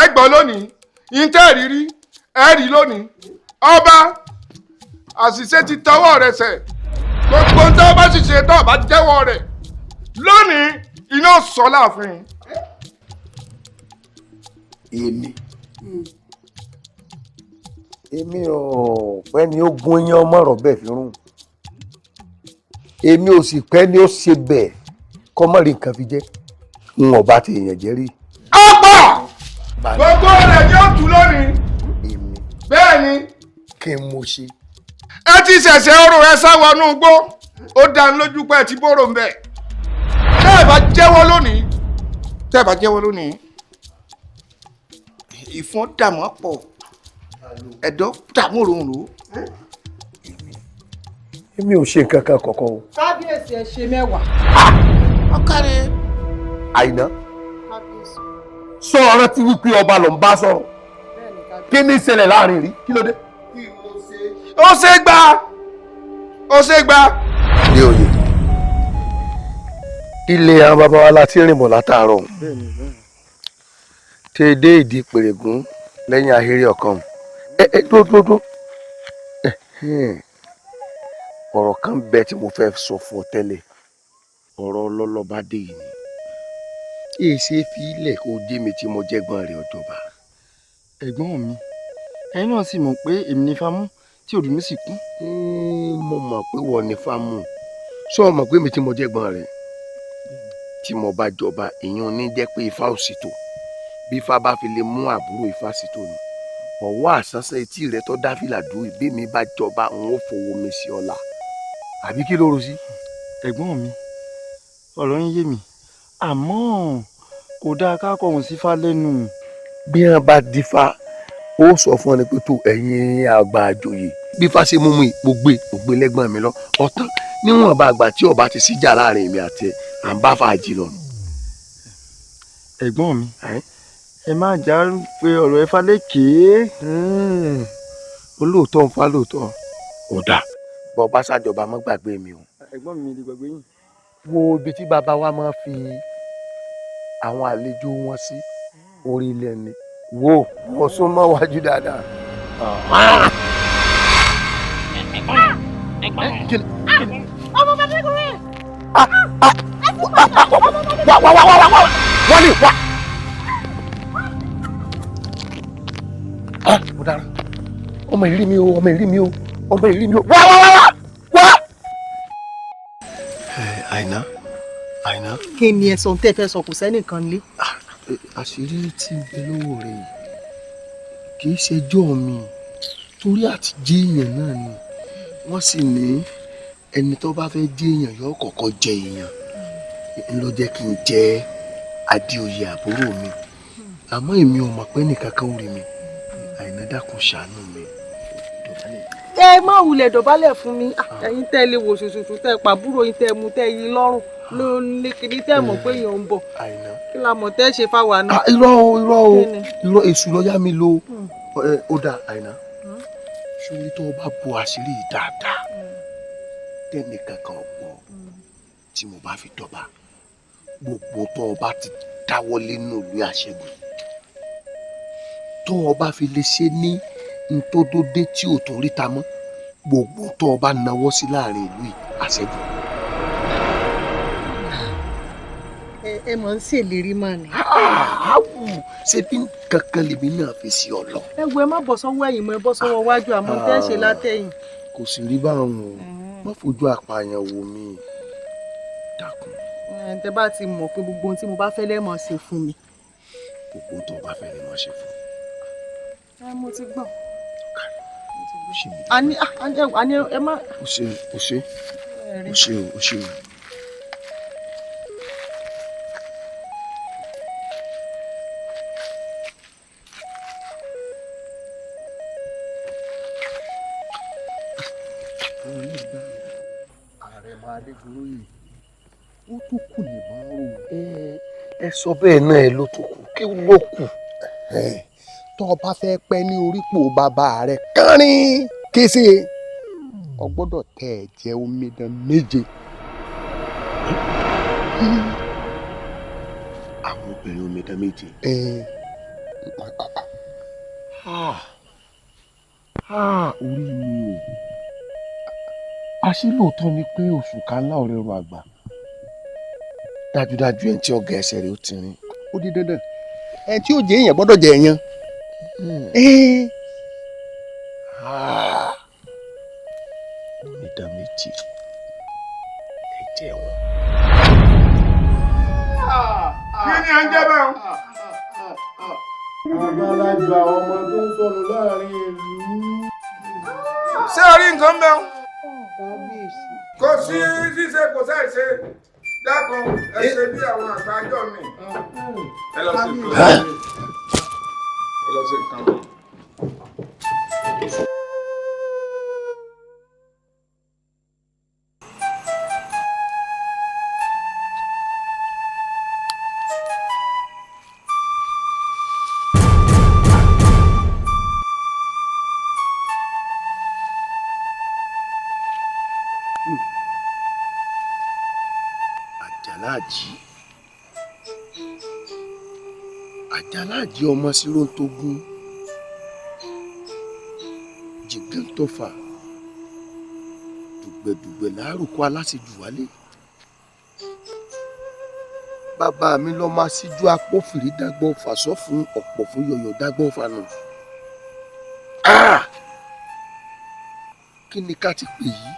ẹ̀gbọ́ lónìí ìǹtẹ́ rírí ẹ̀rí lónìí ọba àṣìṣe ti tọwọ́ rẹ̀ sẹ̀ gbogbo ń tọ́ bá sì ṣe tọ́ bá jẹ́wọ́ rẹ̀ lónìí iná sọ láàfin. èmi ò pẹ́ ni ó gún iyán mọ̀rọ̀ bẹ́ẹ̀ fi rún èmi ò sì pẹ́ ni ó ṣe bẹ́ẹ̀ kọ́ mọ́ rí nǹkan fi jẹ́ n ò bá ti èèyàn jẹ́ rí. ọ̀pọ̀ gbogbo rẹ̀ ni ó tú lónìí. bẹ́ẹ̀ ni. kí n mo ṣe. ẹ ti ṣẹ̀ṣẹ̀ ọrùn ẹ sáwọnú igbó ó dá ń lójú pé ẹ ti bóró ń bẹ̀. tẹ́ ẹ bá jẹ́wọ́ lónìí ìfọ́n dààmú pọ̀ ẹ̀dọ́ dààmú òrùnrù. èmi ò ṣe nǹkan kan kọ̀ọ̀kan o. kábíyèsí ẹ ṣe 10. ọ̀kàrẹ̀. àìná sọ ọ̀rọ̀ tí wípé ọba ló ń bá sọ̀rọ̀ kí ní ìṣẹ̀lẹ̀ láàrin rí kí ló dé. ó ṣe gbà. ilé oyè ilé àwọn bàbá wa láti rìn bọ̀ látàárọ̀ tẹ dé ìdí pèrègún lẹ́yìn ahéré ọ̀kan dúró ọ̀rọ̀ kan bẹ tí mo fẹ́ sọ fún ọ tẹ́lẹ̀ ọ̀rọ̀ ọlọ́lọ́ba dé yìí ni èyí ṣe fi ilẹ̀ kó dé mi tí mo jẹ́gbọ́n rẹ̀ ọ̀jọ̀ba. ẹ̀gbọ́n mi ẹ̀yin náà sì mọ̀ pé èmi ní Fámú tí òdù mi sì kú. mo mọ̀ pé wọ́n ní Fámú sọ mọ̀ pé mi tí mo jẹ́gbọ́n rẹ̀ tí mo bá jọba ìyẹn ní jẹ́ pé Ifá ò sì tò bí Ifá bá fi lè mú àbúrò Ifá sì tò ní ọwọ́ àsánsán etí rẹ̀ tó dá fìlà dúró ìbí mi bá jọba òun ó fowó mi sí ọ̀la àbí kí ló rò sí. ẹ̀gbọ́n mi ọ̀rọ̀ ń yé mi àmọ́ kò dáa ká kọ̀hún sí Ifá lẹ́nu. bí wọn bá dífá ó sọ fún ọ ní pé tó ẹ̀yin àgbà àjòyè bí Ifá ṣe mú mi gbogbo lẹ́gbọ́n mi lọ ọ̀tán níwọ̀n bá àgbà tí ọba ti síjà láàrin èmi àti ẹ̀ à ń bá fàájì lọ. ẹ̀gbọ́n mi ẹ má jà pé ọ̀rọ̀ Ifá lékèé. olóòótọ́ ń fa lóòótọ́ ọ̀dà bọ́ bá ṣàjọba mọ́ gbàgbé mi o. ẹ̀gbọ́n mi lè gbàgbé yín. wo ibi tí bàbá wa máa fi àwọn àlejò wọn sí orí ilẹ̀ ni wo wọ́n sún mọ́ wájú dáadáa. ọmọ bàbá kúrẹ́. wọ́n ní wá. mo dára ọmọ ìrí mi o ọmọ ìrí mi o ọmọ ìrí mi o wá. àìná. kí ni ẹ̀sùn tẹ́ fẹ́ sọ kò sẹ́nìkan lé. àṣírí tí ń bẹ lọ́wọ́ rẹ̀ yìí kì í ṣẹjọ́ mi torí àti jẹ́ èèyàn náà ni wọ́n sì ní ẹni tó bá fẹ́ jẹ́ èèyàn yóò kọ́kọ́ jẹ èèyàn ń lọ jẹ́ kí n jẹ́ Adéoyè àbúrò mi àmọ́ èmi ò mọ̀ pé nìkan kan ò rí mi àìná dákun ṣàánú mi. ẹ má wulẹ̀ dọ̀bálẹ̀ fún mi ẹ̀yin tẹ́ lè wò ṣoṣoṣo tẹ́ pàbúrò yín tẹ́ mú tẹ́ yín lọ́rùn ló ní kíní tẹ́ mọ̀ pé èèyàn ń bọ̀ kí la mọ̀ tẹ́ ṣe fáwa náà. irọ́ èṣù lọ́yà mi lo ó dà àìná sórí tó o bá bo àṣírí yìí dáadáa tẹ́nìkan kan ọ̀pọ̀ tí mo bá fi dọ̀bà gbogbo tó o bá ti dáwọ́lé nínú ìlú àṣẹgun tó o bá fi lè ṣe ní ntòdódé tí ò tó ríta mọ́ gbogbo tó o bá nawọ́ sí láàrin ìlú yìí àṣẹjù. ẹ mọ̀ ń ṣèlérí mà ní. àwù ṣe bí kankan lèmi náà fi sí ọ lọ. ẹ wo ẹ má bọ́ sọ́wọ́ ẹ̀yìn mọ́ ẹ bọ́ sọ́wọ́ wájú àmọ́ tẹ́ ẹ ṣe látẹ̀yìn. kò sì rí báwọn o má fojú àpààyàn wò mí dákun. tẹ bá ti mọ̀ pé gbogbo ohun tí mo bá fẹ́ lẹ́mọ̀ ṣe fún mi. gbogbo ohun tó bá fẹ́ lẹ́mọ̀ ṣe fún mi. mo ti gbọ́. àní ẹ má. o ṣe. Adégoróyè ó tún kù nìbọn rò. ẹ sọ bẹ́ẹ̀ náà ẹ ló tún kù kí ló kù. tó o bá fẹ́ pẹ́ ní orípò bàbá rẹ kánrin kése o gbọ́dọ̀ tẹ ẹ̀jẹ̀ omidan méje. àwọn obìnrin omidan méje. orí mi o àṣé lóòótọ́ ni pé oṣù kan láòrẹ́ ru àgbà dájúdájú ẹ̀ tí ọgá ẹsẹ̀ rẹ̀ ó ti rìn ó di dandan ẹ̀ tí ó jẹ́ èèyàn gbọ́dọ̀ jẹ èèyàn. omidan méjì ẹ̀jẹ̀ wọn. kí ni à ń jẹ́ bẹ́ẹ̀ o. àgbàlagbà àwọn ọmọ tó ń sọnù láàrin ìlú. ṣé o rí nǹkan bẹ́ẹ̀ o. kò sí ṣíṣe kò sáì ṣe dákun ẹ ṣe bí àwọn àgbájọ mi. ẹ lọ sí nǹkan. ẹ lọ sí nǹkan. Àjàláàjì ọmọ sírò tó gún jìgàn tó fà dùgbẹ̀dùgbẹ̀ láàrúkọ aláṣejù wálé bàbá mi lọ máa síjú apófìrí dágbọ́n fàṣọ fún ọ̀pọ̀ fún yọ̀yọ̀ dágbọ́n fanù. kí ni ká ti pè yìí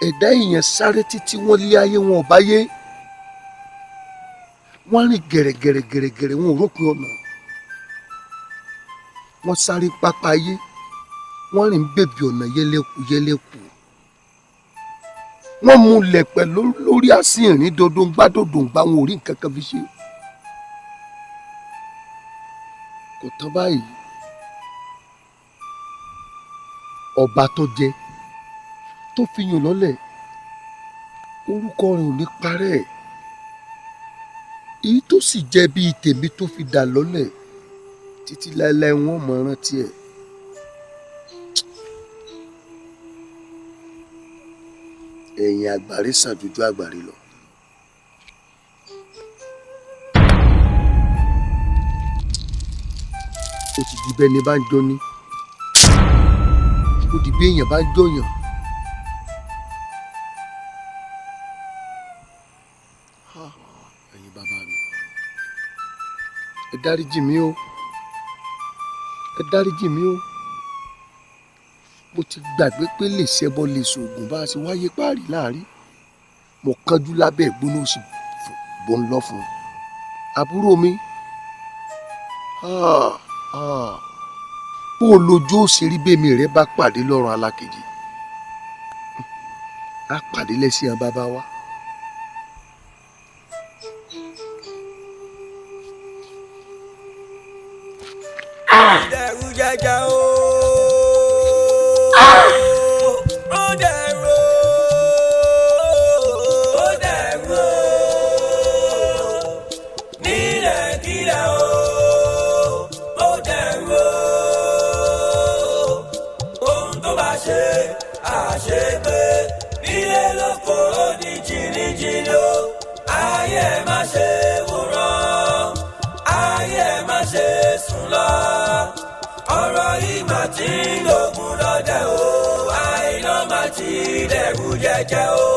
ẹ̀dá èèyàn sáré títí wọ́n lé ayé wọn ò bá yé wọ́n rìn gẹ̀rẹ̀gẹ̀rẹ̀gẹ̀rẹ̀ wọn ò rópin ọ̀nà wọ́n sáré pápá ayé wọ́n rìn bèbí ọ̀nà yẹlẹ́kù yẹlẹ́kù wọ́n múlẹ̀ pẹ̀lú lórí àsìnrìn dodongbádodòǹgbà wọn ò rí nǹkan kan fi ṣe. kò tán báyìí ọba tó jẹ tó fi yàn lọ́lẹ̀ orúkọ rẹ̀ ò ní parẹ́ èyí tó sì jẹ́ bíi tèmi tó fi dà lọ́lẹ̀ títí láéláé wọn mọ̀ rántí ẹ̀. ẹ̀yìn àgbàrí sàn jújú àgbàrí lọ. ó ti di bẹ́ẹ̀ ni bá ń jọ ní ó di bí èèyàn bá ń jọyàn. ẹ̀yin bàbá mi ẹ dáríjì mí o ẹ dáríjì mí o mo ti gbàgbé pé lè ṣẹbọ lè ṣoògùn bá a ṣe wáyé páàrí láàrin mo kánjú lábẹ́ ìgbóná òsì bó ń lọ fún un àbúrò mi bó o lójú òṣèré bèmí rẹ bá pàdé lọ́rùn alákejì á pàdé lẹ́sìn àwọn bàbá wa. dẹrù jẹjẹ o. ó dẹrù ó dẹrù nílẹ̀ kílẹ̀ o. ó dẹrù ohun tó bá ṣe àṣegbé nílé lóko ó di jìnnìjìnnì o. ayé má ṣe wòran. ọ̀rọ̀ yìí mà ti ń lògùn lọ́dẹ̀ o àìná mà ti dẹ̀rù jẹjẹ o.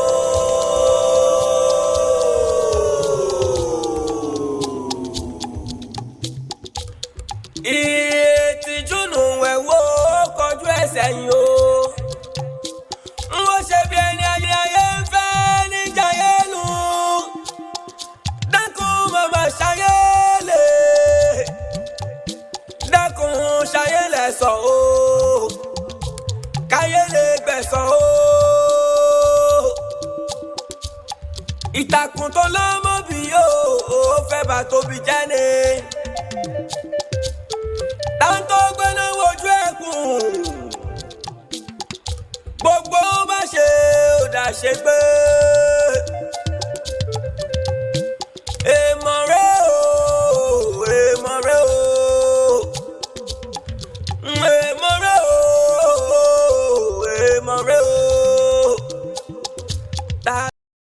ìtìjú nù ẹ̀wọ́ kọjú ẹsẹ̀ yìí o. n ó ṣe bí ẹni ayé ń fẹ́ níjà yẹn lù. dákun màmá ṣayé lè. dákun ṣayé lẹ̀ sọ o. káyé lè gbẹ̀sọ̀ o. ìtàkùn tó lọ́mọ bí yóò fẹ́ bá tóbi jẹ́ ni. táńtó gbẹ́ná wojú ẹ̀kún gbogbo bá ṣe ó dà ṣe gbé.